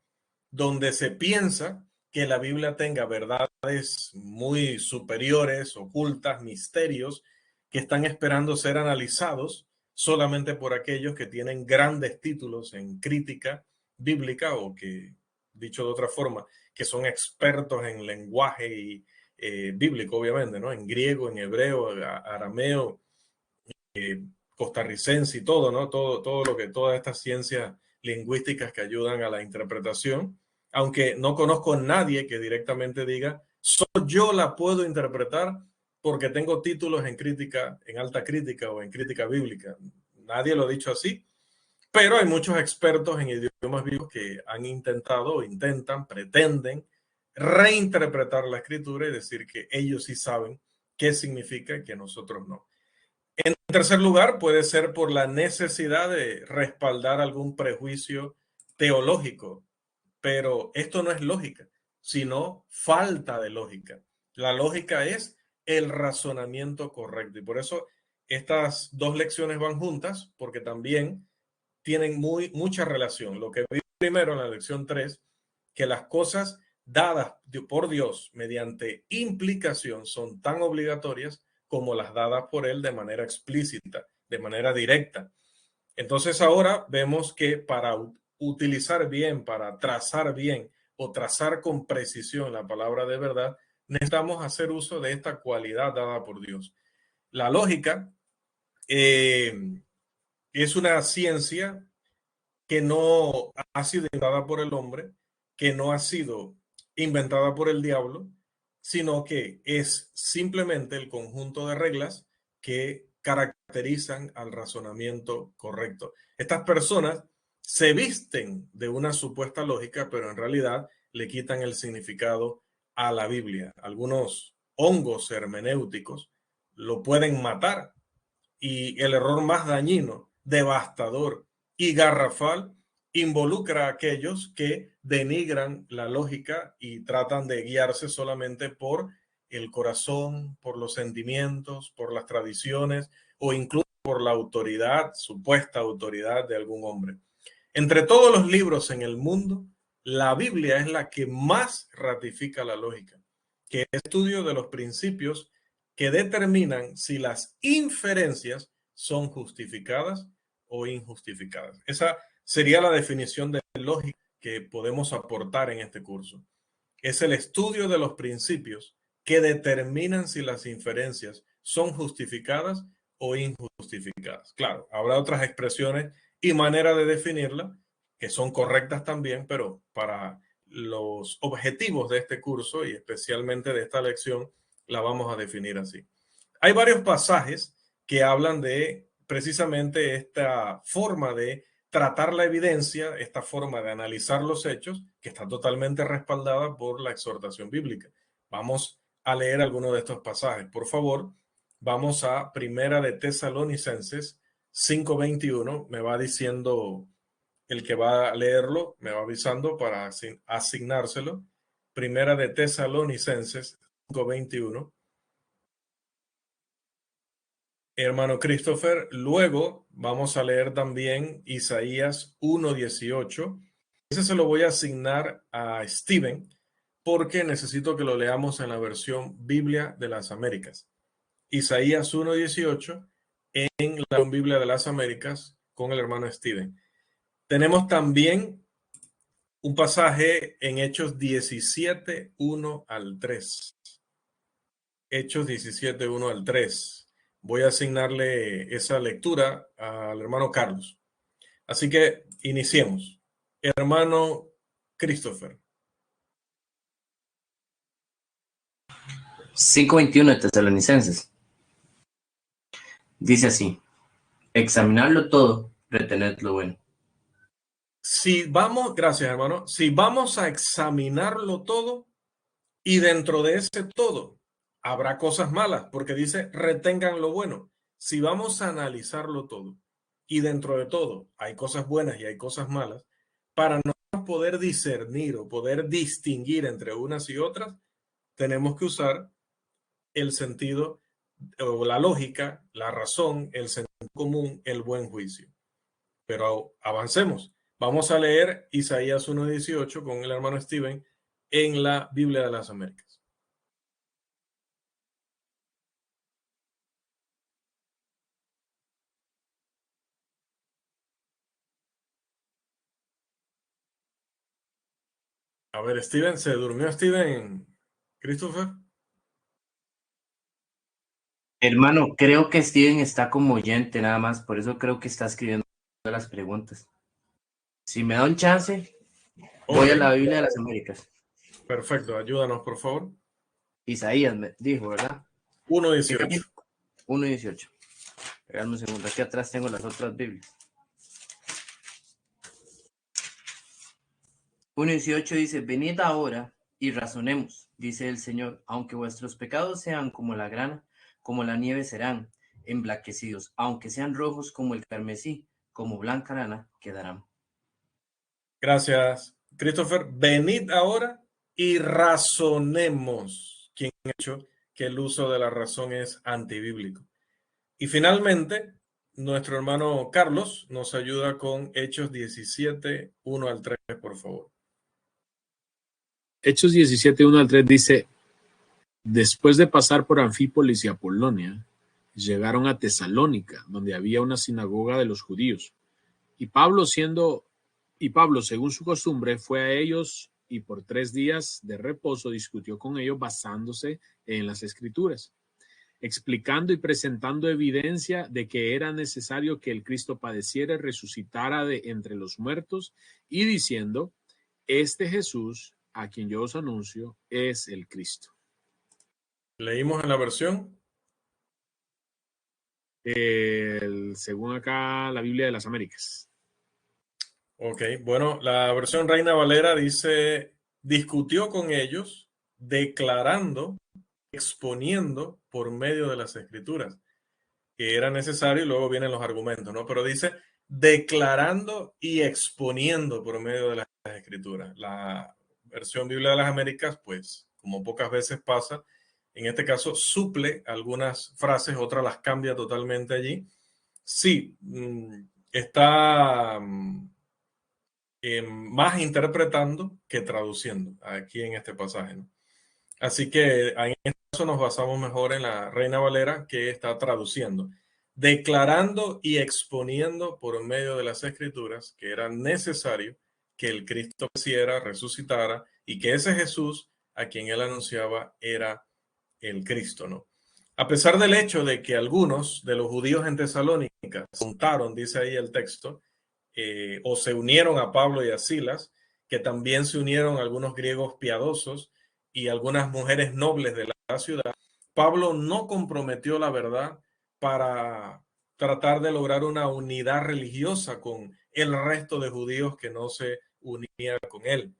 donde se piensa que la Biblia tenga verdades muy superiores, ocultas, misterios, que están esperando ser analizados solamente por aquellos que tienen grandes títulos en crítica bíblica o que, dicho de otra forma, que son expertos en lenguaje y, bíblico, obviamente, ¿no? En griego, en hebreo, arameo, costarricense y todo, ¿no? Todo lo que, todas estas ciencias lingüísticas que ayudan a la interpretación, aunque no conozco a nadie que directamente diga, solo yo la puedo interpretar porque tengo títulos en crítica, en alta crítica o en crítica bíblica. Nadie lo ha dicho así, pero hay muchos expertos en idiomas vivos que han intentado o intentan, pretenden reinterpretar la escritura y decir que ellos sí saben qué significa y que nosotros no. En tercer lugar, puede ser por la necesidad de respaldar algún prejuicio teológico, pero esto no es lógica, sino falta de lógica. La lógica es el razonamiento correcto y por eso estas dos lecciones van juntas, porque también tienen mucha relación. Lo que vi primero en la lección 3, que las cosas dadas por Dios mediante implicación son tan obligatorias como las dadas por Él de manera explícita, de manera directa. Entonces ahora vemos que para utilizar bien, para trazar bien o trazar con precisión la palabra de verdad, necesitamos hacer uso de esta cualidad dada por Dios. La lógica es una ciencia que no ha sido inventada por el hombre, que no ha sido inventada por el diablo, sino que es simplemente el conjunto de reglas que caracterizan al razonamiento correcto. Estas personas se visten de una supuesta lógica, pero en realidad le quitan el significado a la Biblia. Algunos hongos hermenéuticos lo pueden matar y el error más dañino, devastador y garrafal involucra a aquellos que denigran la lógica y tratan de guiarse solamente por el corazón, por los sentimientos, por las tradiciones o incluso por la autoridad, supuesta autoridad de algún hombre. Entre todos los libros en el mundo, la Biblia es la que más ratifica la lógica, que es el estudio de los principios que determinan si las inferencias son justificadas o injustificadas. Esa sería la definición de lógica que podemos aportar en este curso. Es el estudio de los principios que determinan si las inferencias son justificadas o injustificadas. Claro, habrá otras expresiones y maneras de definirla que son correctas también, pero para los objetivos de este curso y especialmente de esta lección, la vamos a definir así. Hay varios pasajes que hablan de precisamente esta forma de tratar la evidencia, esta forma de analizar los hechos, que está totalmente respaldada por la exhortación bíblica. Vamos a leer algunos de estos pasajes. Por favor, vamos a Primera de Tesalonicenses 5:21. Me va diciendo el que va a leerlo, me va avisando para asignárselo. Primera de Tesalonicenses 5:21. Hermano Christopher, luego vamos a leer también Isaías 1:18. Ese se lo voy a asignar a Steven porque necesito que lo leamos en la versión Biblia de las Américas. Isaías 1:18 en la Biblia de las Américas con el hermano Steven. Tenemos también un pasaje en Hechos 17:1 al 3. Hechos 17:1 al 3. Voy a asignarle esa lectura al hermano Carlos. Así que iniciemos. Hermano Christopher. 5:21 de Tesalonicenses. Dice así: examinadlo todo, retened lo bueno. Si vamos, gracias hermano, si vamos a examinarlo todo y dentro de ese todo habrá cosas malas, porque dice retengan lo bueno. Si vamos a analizarlo todo y dentro de todo hay cosas buenas y hay cosas malas, para no poder discernir o poder distinguir entre unas y otras, tenemos que usar el sentido o la lógica, la razón, el sentido común, el buen juicio. Pero avancemos. Vamos a leer Isaías 1:18 con el hermano Steven en la Biblia de las Américas. A ver, Steven, ¿se durmió Steven? ¿Christopher? Hermano, creo que Steven está como oyente nada más, por eso creo que está escribiendo las preguntas. Si me da un chance, voy a Ok, la Biblia de las Américas. perfecto. Ayúdanos, por favor. Isaías me dijo, ¿verdad? ¿Qué 1:18. capítulo? 1:18. Espérame un segundo, aquí atrás tengo las otras Biblias. 1:18 dice, venid ahora y razonemos, dice el Señor, aunque vuestros pecados sean como la grana, como la nieve serán emblanquecidos, aunque sean rojos como el carmesí, como blanca lana quedarán. Gracias, Christopher. Venid ahora y razonemos. ¿Quién ha dicho que el uso de la razón es antibíblico? Y finalmente, nuestro hermano Carlos nos ayuda con Hechos 17, 1 al 3, por favor. Hechos 17, 1 al 3 dice, después de pasar por Anfípolis y Apolonia, llegaron a Tesalónica, donde había una sinagoga de los judíos. Y Pablo, según su costumbre, fue a ellos y por 3 días de reposo discutió con ellos basándose en las Escrituras, explicando y presentando evidencia de que era necesario que el Cristo padeciera y resucitara de entre los muertos, y diciendo, este Jesús, a quien yo os anuncio, es el Cristo. Leímos en la versión. Según acá la Biblia de las Américas. Ok, bueno, la versión Reina Valera dice, discutió con ellos, declarando, exponiendo por medio de las Escrituras, que era necesario, y luego vienen los argumentos, ¿no? Pero dice, declarando y exponiendo por medio de las Escrituras. La versión Biblia de las Américas, pues, como pocas veces pasa, en este caso suple algunas frases, otras las cambia totalmente allí. Sí, está más interpretando que traduciendo aquí en este pasaje, ¿no? Así que en este caso nos basamos mejor en la Reina Valera, que está traduciendo, declarando y exponiendo por medio de las Escrituras que era necesario que el Cristo padeciera, resucitara, y que ese Jesús a quien él anunciaba era el Cristo, ¿no? A pesar del hecho de que algunos de los judíos en Tesalónica se juntaron, dice ahí el texto, o se unieron a Pablo y a Silas, que también se unieron algunos griegos piadosos y algunas mujeres nobles de la ciudad, Pablo no comprometió la verdad para tratar de lograr una unidad religiosa con el resto de judíos que no se unían con él.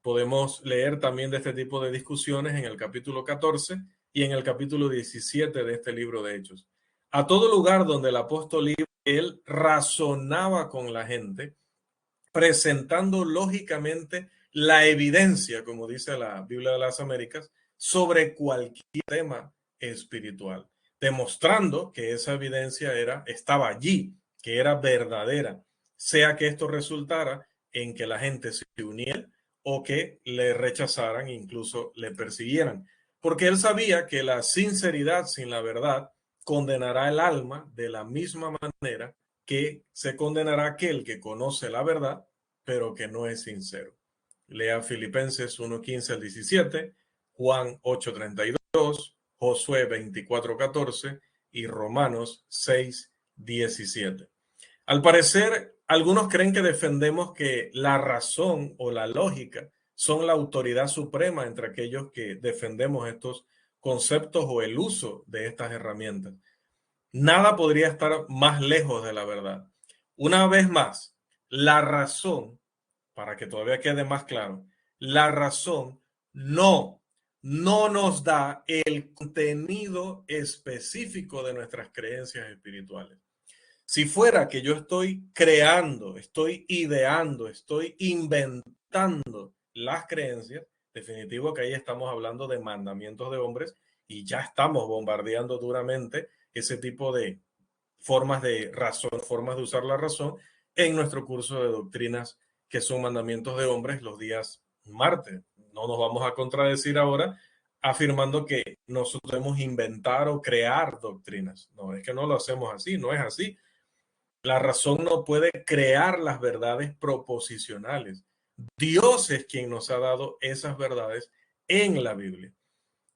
Podemos leer también de este tipo de discusiones en el capítulo 14 y en el capítulo 17 de este libro de Hechos. A todo lugar donde el apóstol iba, él razonaba con la gente, presentando lógicamente la evidencia, como dice la Biblia de las Américas, sobre cualquier tema espiritual, demostrando que esa evidencia estaba allí, que era verdadera, sea que esto resultara en que la gente se uniera o que le rechazaran, incluso le persiguieran, porque él sabía que la sinceridad sin la verdad condenará el alma de la misma manera que se condenará aquel que conoce la verdad, pero que no es sincero. Lea Filipenses 1:15 al 17, Juan 8:32, Josué 24:14 y Romanos 6:17. Al parecer, algunos creen que defendemos que la razón o la lógica son la autoridad suprema entre aquellos que defendemos estos conceptos o el uso de estas herramientas. Nada podría estar más lejos de la verdad. Una vez más, la razón, para que todavía quede más claro, la razón no nos da el contenido específico de nuestras creencias espirituales. Si fuera que yo estoy creando, estoy ideando, estoy inventando las creencias, definitivo que ahí estamos hablando de mandamientos de hombres y ya estamos bombardeando duramente ese tipo de formas de razón, formas de usar la razón en nuestro curso de doctrinas que son mandamientos de hombres los días martes. No nos vamos a contradecir ahora afirmando que nosotros debemos inventar o crear doctrinas. No, es que no lo hacemos así, no es así. La razón no puede crear las verdades proposicionales. Dios es quien nos ha dado esas verdades en la Biblia.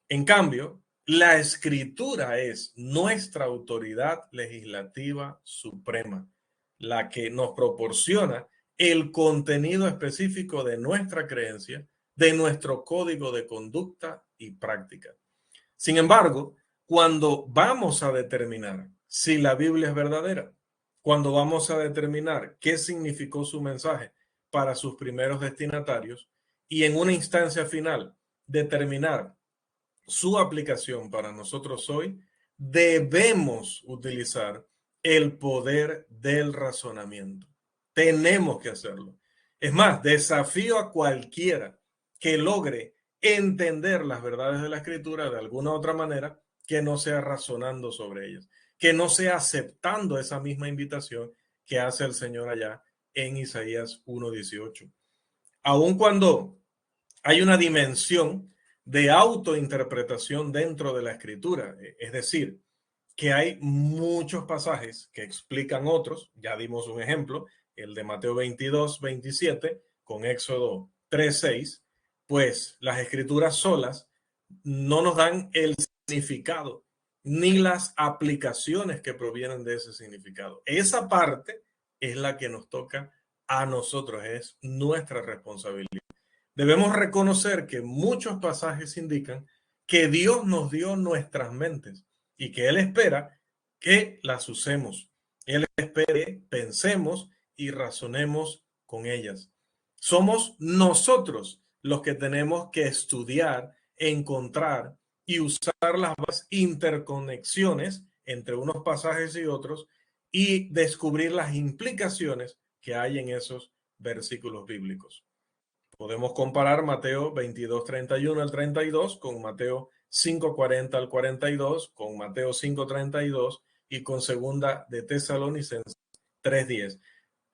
En cambio, la Escritura es nuestra autoridad legislativa suprema, la que nos proporciona el contenido específico de nuestra creencia, de nuestro código de conducta y práctica. Sin embargo, cuando vamos a determinar si la Biblia es verdadera, cuando vamos a determinar qué significó su mensaje para sus primeros destinatarios y en una instancia final determinar su aplicación para nosotros hoy, debemos utilizar el poder del razonamiento. Tenemos que hacerlo. Es más, desafío a cualquiera que logre entender las verdades de la Escritura de alguna otra manera que no sea razonando sobre ellas, que no sea aceptando esa misma invitación que hace el Señor allá en Isaías 1:18. Aun cuando hay una dimensión de autointerpretación dentro de la Escritura, es decir, que hay muchos pasajes que explican otros, ya dimos un ejemplo, el de Mateo 22:27 con Éxodo 3:6, pues las Escrituras solas no nos dan el significado ni las aplicaciones que provienen de ese significado. Esa parte es la que nos toca a nosotros, es nuestra responsabilidad. Debemos reconocer que muchos pasajes indican que Dios nos dio nuestras mentes y que Él espera que las usemos. Él espera que pensemos y razonemos con ellas. Somos nosotros los que tenemos que estudiar, encontrar y usar las interconexiones entre unos pasajes y otros y descubrir las implicaciones que hay en esos versículos bíblicos. Podemos comparar Mateo 22:31 al 32 con Mateo 5:40 al 42, con Mateo 5:32 y con Segunda de Tesalonicenses 3:10.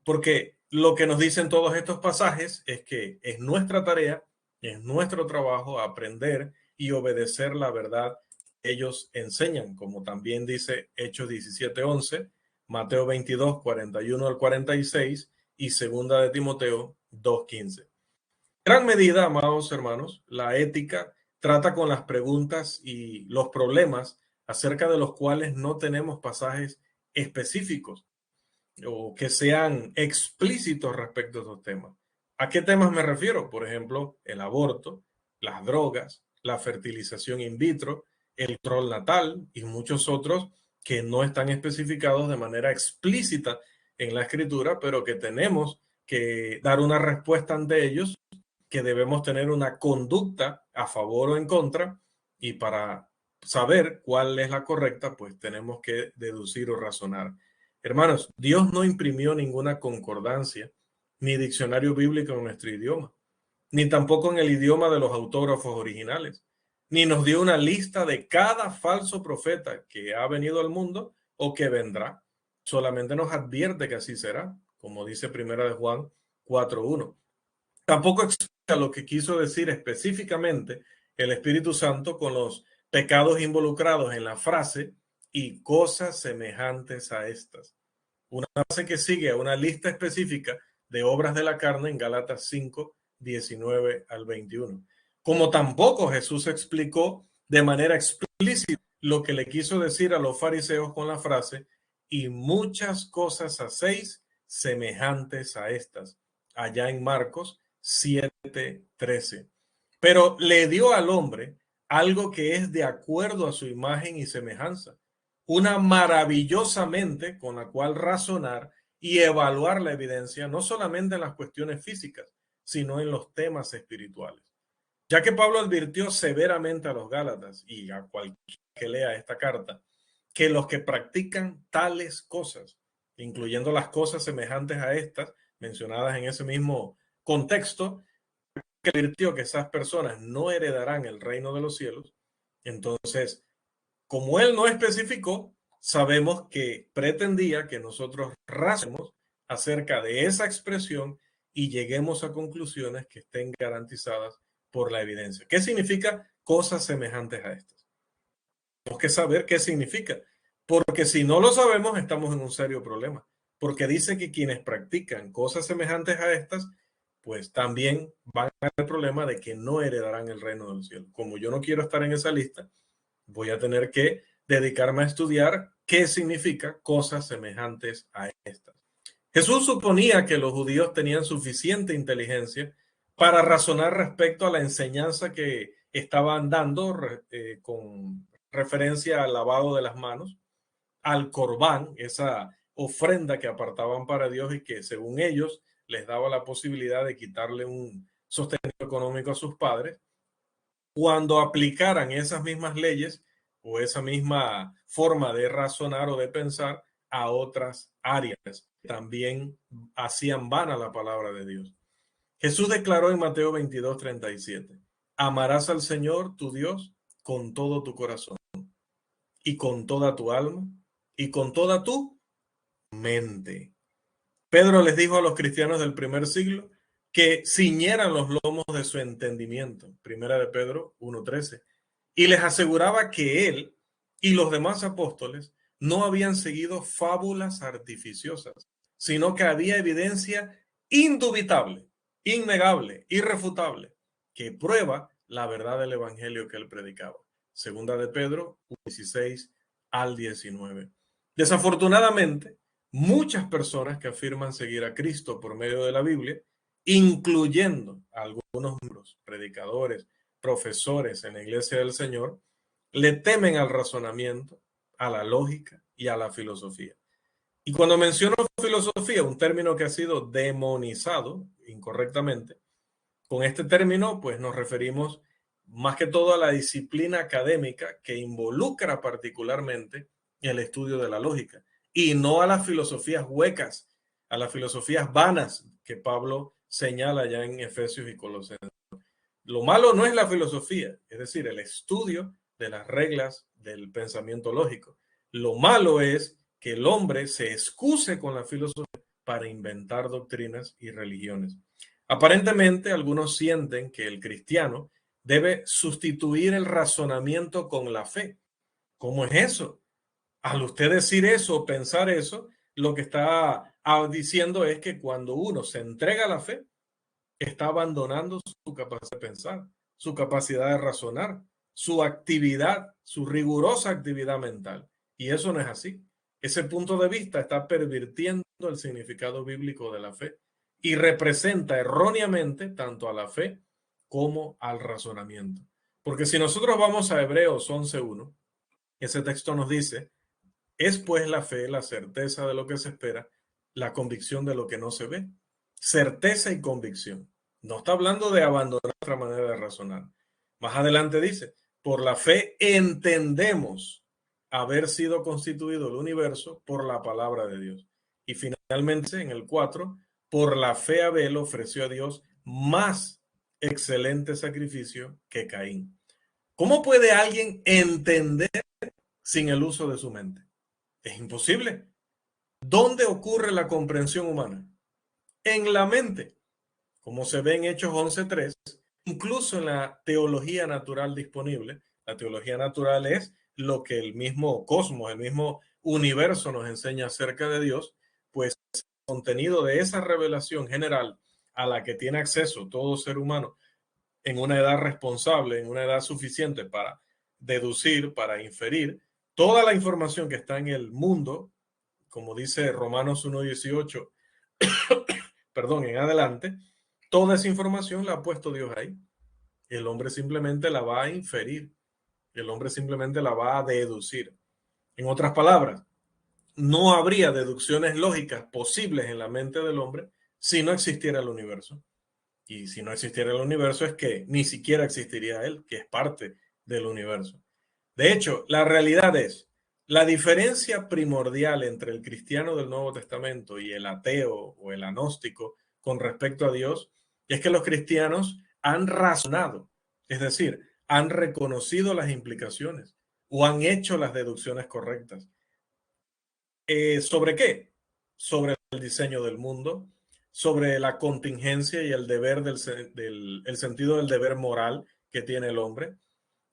Porque lo que nos dicen todos estos pasajes es que es nuestra tarea, es nuestro trabajo aprender y obedecer la verdad que ellos enseñan, como también dice Hechos 17:11, Mateo 22:41 al 46 y Segunda de Timoteo 2:15. En gran medida, amados hermanos, la ética trata con las preguntas y los problemas acerca de los cuales no tenemos pasajes específicos o que sean explícitos respecto a esos temas. ¿A qué temas me refiero? Por ejemplo, el aborto, las drogas, la fertilización in vitro, el control natal y muchos otros que no están especificados de manera explícita en la Escritura, pero que tenemos que dar una respuesta ante ellos, que debemos tener una conducta a favor o en contra, y para saber cuál es la correcta, pues tenemos que deducir o razonar. Hermanos, Dios no imprimió ninguna concordancia ni diccionario bíblico en nuestro idioma, ni tampoco en el idioma de los autógrafos originales, ni nos dio una lista de cada falso profeta que ha venido al mundo o que vendrá. Solamente nos advierte que así será, como dice Primera de Juan 4:1. Tampoco explica lo que quiso decir específicamente el Espíritu Santo con los pecados involucrados en la frase y cosas semejantes a estas. Una frase que sigue a una lista específica de obras de la carne en Gálatas 5:19 al 21. Como tampoco Jesús explicó de manera explícita lo que le quiso decir a los fariseos con la frase y muchas cosas hacéis semejantes a estas, allá en Marcos 7:13. Pero le dio al hombre algo que es de acuerdo a su imagen y semejanza, una maravillosa mente con la cual razonar y evaluar la evidencia, no solamente en las cuestiones físicas, sino en los temas espirituales. Ya que Pablo advirtió severamente a los Gálatas y a cualquiera que lea esta carta, que los que practican tales cosas, incluyendo las cosas semejantes a estas mencionadas en ese mismo contexto, que advirtió que esas personas no heredarán el reino de los cielos. Entonces, como él no especificó, sabemos que pretendía que nosotros razonemos acerca de esa expresión y lleguemos a conclusiones que estén garantizadas por la evidencia. ¿Qué significa cosas semejantes a estas? Tenemos que saber qué significa, porque si no lo sabemos estamos en un serio problema, porque dice que quienes practican cosas semejantes a estas pues también van a tener el problema de que no heredarán el reino del cielo. Como yo no quiero estar en esa lista, voy a tener que dedicarme a estudiar qué significa cosas semejantes a estas. Jesús suponía que los judíos tenían suficiente inteligencia para razonar respecto a la enseñanza que estaban dando con referencia al lavado de las manos, al corbán, esa ofrenda que apartaban para Dios y que según ellos les daba la posibilidad de quitarle un sostén económico a sus padres. Cuando aplicaran esas mismas leyes o esa misma forma de razonar o de pensar a otras áreas, también hacían vana la palabra de Dios. Jesús declaró en Mateo 22:37, amarás al Señor tu Dios con todo tu corazón y con toda tu alma y con toda tu mente. Pedro les dijo a los cristianos del primer siglo que ciñeran los lomos de su entendimiento, primera de Pedro 1:13, y les aseguraba que él y los demás apóstoles no habían seguido fábulas artificiosas, sino que había evidencia indubitable, innegable, irrefutable, que prueba la verdad del evangelio que él predicaba. Segunda de Pedro 16 al 19. Desafortunadamente, muchas personas que afirman seguir a Cristo por medio de la Biblia, incluyendo algunos miembros, predicadores, profesores en la Iglesia del Señor, le temen al razonamiento, a la lógica y a la filosofía. Y cuando menciono filosofía, un término que ha sido demonizado incorrectamente, con este término pues nos referimos más que todo a la disciplina académica que involucra particularmente el estudio de la lógica y no a las filosofías huecas, a las filosofías vanas que Pablo señala ya en Efesios y Colosenses. Lo malo no es la filosofía, es decir, el estudio de las reglas del pensamiento lógico. Lo malo es que el hombre se excuse con la filosofía para inventar doctrinas y religiones. Aparentemente, algunos sienten que el cristiano debe sustituir el razonamiento con la fe. ¿Cómo es eso? Al usted decir eso o pensar eso, lo que está diciendo es que cuando uno se entrega a la fe, está abandonando su capacidad de pensar, su capacidad de razonar, su actividad, su rigurosa actividad mental. Y eso no es así. Ese punto de vista está pervirtiendo el significado bíblico de la fe y representa erróneamente tanto a la fe como al razonamiento. Porque si nosotros vamos a Hebreos 11:1, ese texto nos dice, es pues la fe la certeza de lo que se espera, la convicción de lo que no se ve. Certeza y convicción. No está hablando de abandonar nuestra manera de razonar. Más adelante dice, por la fe entendemos haber sido constituido el universo por la palabra de Dios. Y finalmente en el 4, por la fe Abel ofreció a Dios más excelente sacrificio que Caín. ¿Cómo puede alguien entender sin el uso de su mente? Es imposible. ¿Dónde ocurre la comprensión humana? En la mente, como se ve en Hechos 11:3, incluso en la teología natural disponible. La teología natural es lo que el mismo cosmos, el mismo universo nos enseña acerca de Dios, pues el contenido de esa revelación general a la que tiene acceso todo ser humano en una edad responsable, en una edad suficiente para deducir, para inferir, toda la información que está en el mundo, como dice Romanos 1:18, perdón, en adelante, toda esa información la ha puesto Dios ahí. El hombre simplemente la va a inferir. El hombre simplemente la va a deducir. En otras palabras, no habría deducciones lógicas posibles en la mente del hombre si no existiera el universo. Y si no existiera el universo es que ni siquiera existiría él, que es parte del universo. De hecho, la realidad es, la diferencia primordial entre el cristiano del Nuevo Testamento y el ateo o el agnóstico con respecto a Dios es que los cristianos han razonado, es decir, han reconocido las implicaciones o han hecho las deducciones correctas. ¿Sobre qué? Sobre el diseño del mundo, sobre la contingencia y el deber el sentido del deber moral que tiene el hombre,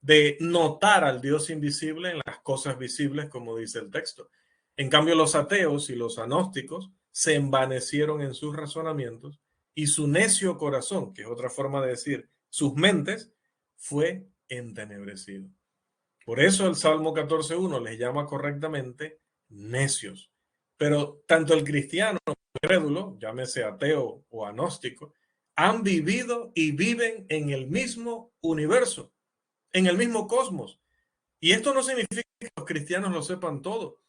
de notar al Dios invisible en las cosas visibles, como dice el texto. En cambio, los ateos y los agnósticos se envanecieron en sus razonamientos y su necio corazón, que es otra forma de decir sus mentes, fue entenebrecido. Por eso el Salmo 14.1 les llama correctamente necios. Pero tanto el cristiano como el incrédulo, llámese ateo o agnóstico, han vivido y viven en el mismo universo, en el mismo cosmos. Y esto no significa que los cristianos lo sepan todo,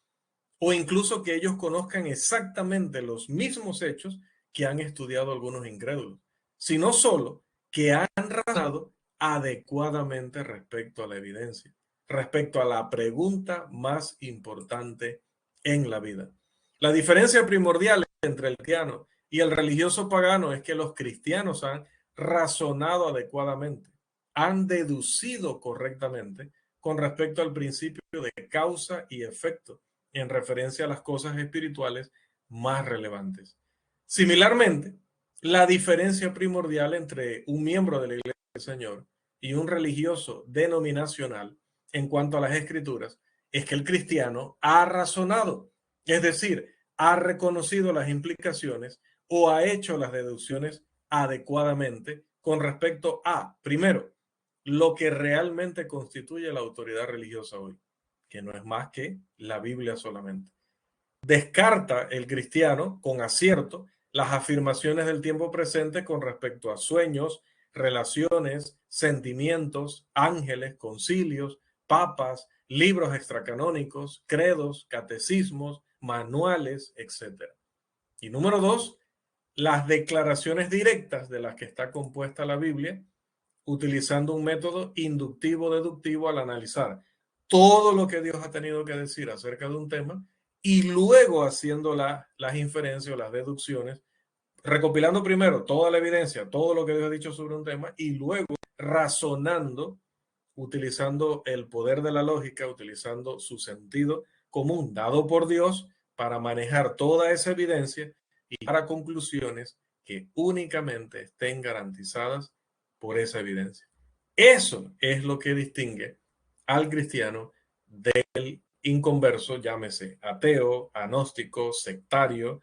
o incluso que ellos conozcan exactamente los mismos hechos que han estudiado algunos incrédulos, sino solo que han razonado adecuadamente respecto a la evidencia, respecto a la pregunta más importante en la vida. La diferencia primordial entre el cristiano y el religioso pagano es que los cristianos han razonado adecuadamente, han deducido correctamente con respecto al principio de causa y efecto en referencia a las cosas espirituales más relevantes. Similarmente, la diferencia primordial entre un miembro de la Iglesia del Señor y un religioso denominacional en cuanto a las escrituras es que el cristiano ha razonado, es decir, ha reconocido las implicaciones o ha hecho las deducciones adecuadamente con respecto a, primero, lo que realmente constituye la autoridad religiosa hoy, que no es más que la Biblia solamente. Descarta el cristiano con acierto las afirmaciones del tiempo presente con respecto a sueños, relaciones, sentimientos, ángeles, concilios, papas, libros extracanónicos, credos, catecismos, manuales, etc. Y número 2, las declaraciones directas de las que está compuesta la Biblia, utilizando un método inductivo-deductivo al analizar todo lo que Dios ha tenido que decir acerca de un tema y luego haciendo las inferencias o las deducciones, recopilando primero toda la evidencia, todo lo que Dios ha dicho sobre un tema y luego razonando, utilizando el poder de la lógica, utilizando su sentido común dado por Dios para manejar toda esa evidencia y para conclusiones que únicamente estén garantizadas por esa evidencia. Eso es lo que distingue al cristiano del inconverso, llámese ateo, agnóstico, sectario,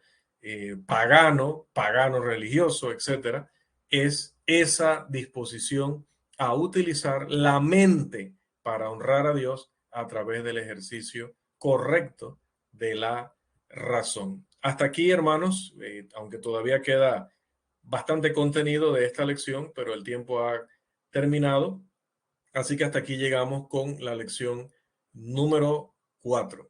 pagano, pagano religioso, etcétera. Es esa disposición a utilizar la mente para honrar a Dios a través del ejercicio correcto de la razón. Hasta aquí, hermanos, aunque todavía queda bastante contenido de esta lección, pero el tiempo ha terminado. Así que hasta aquí llegamos con la lección número 4.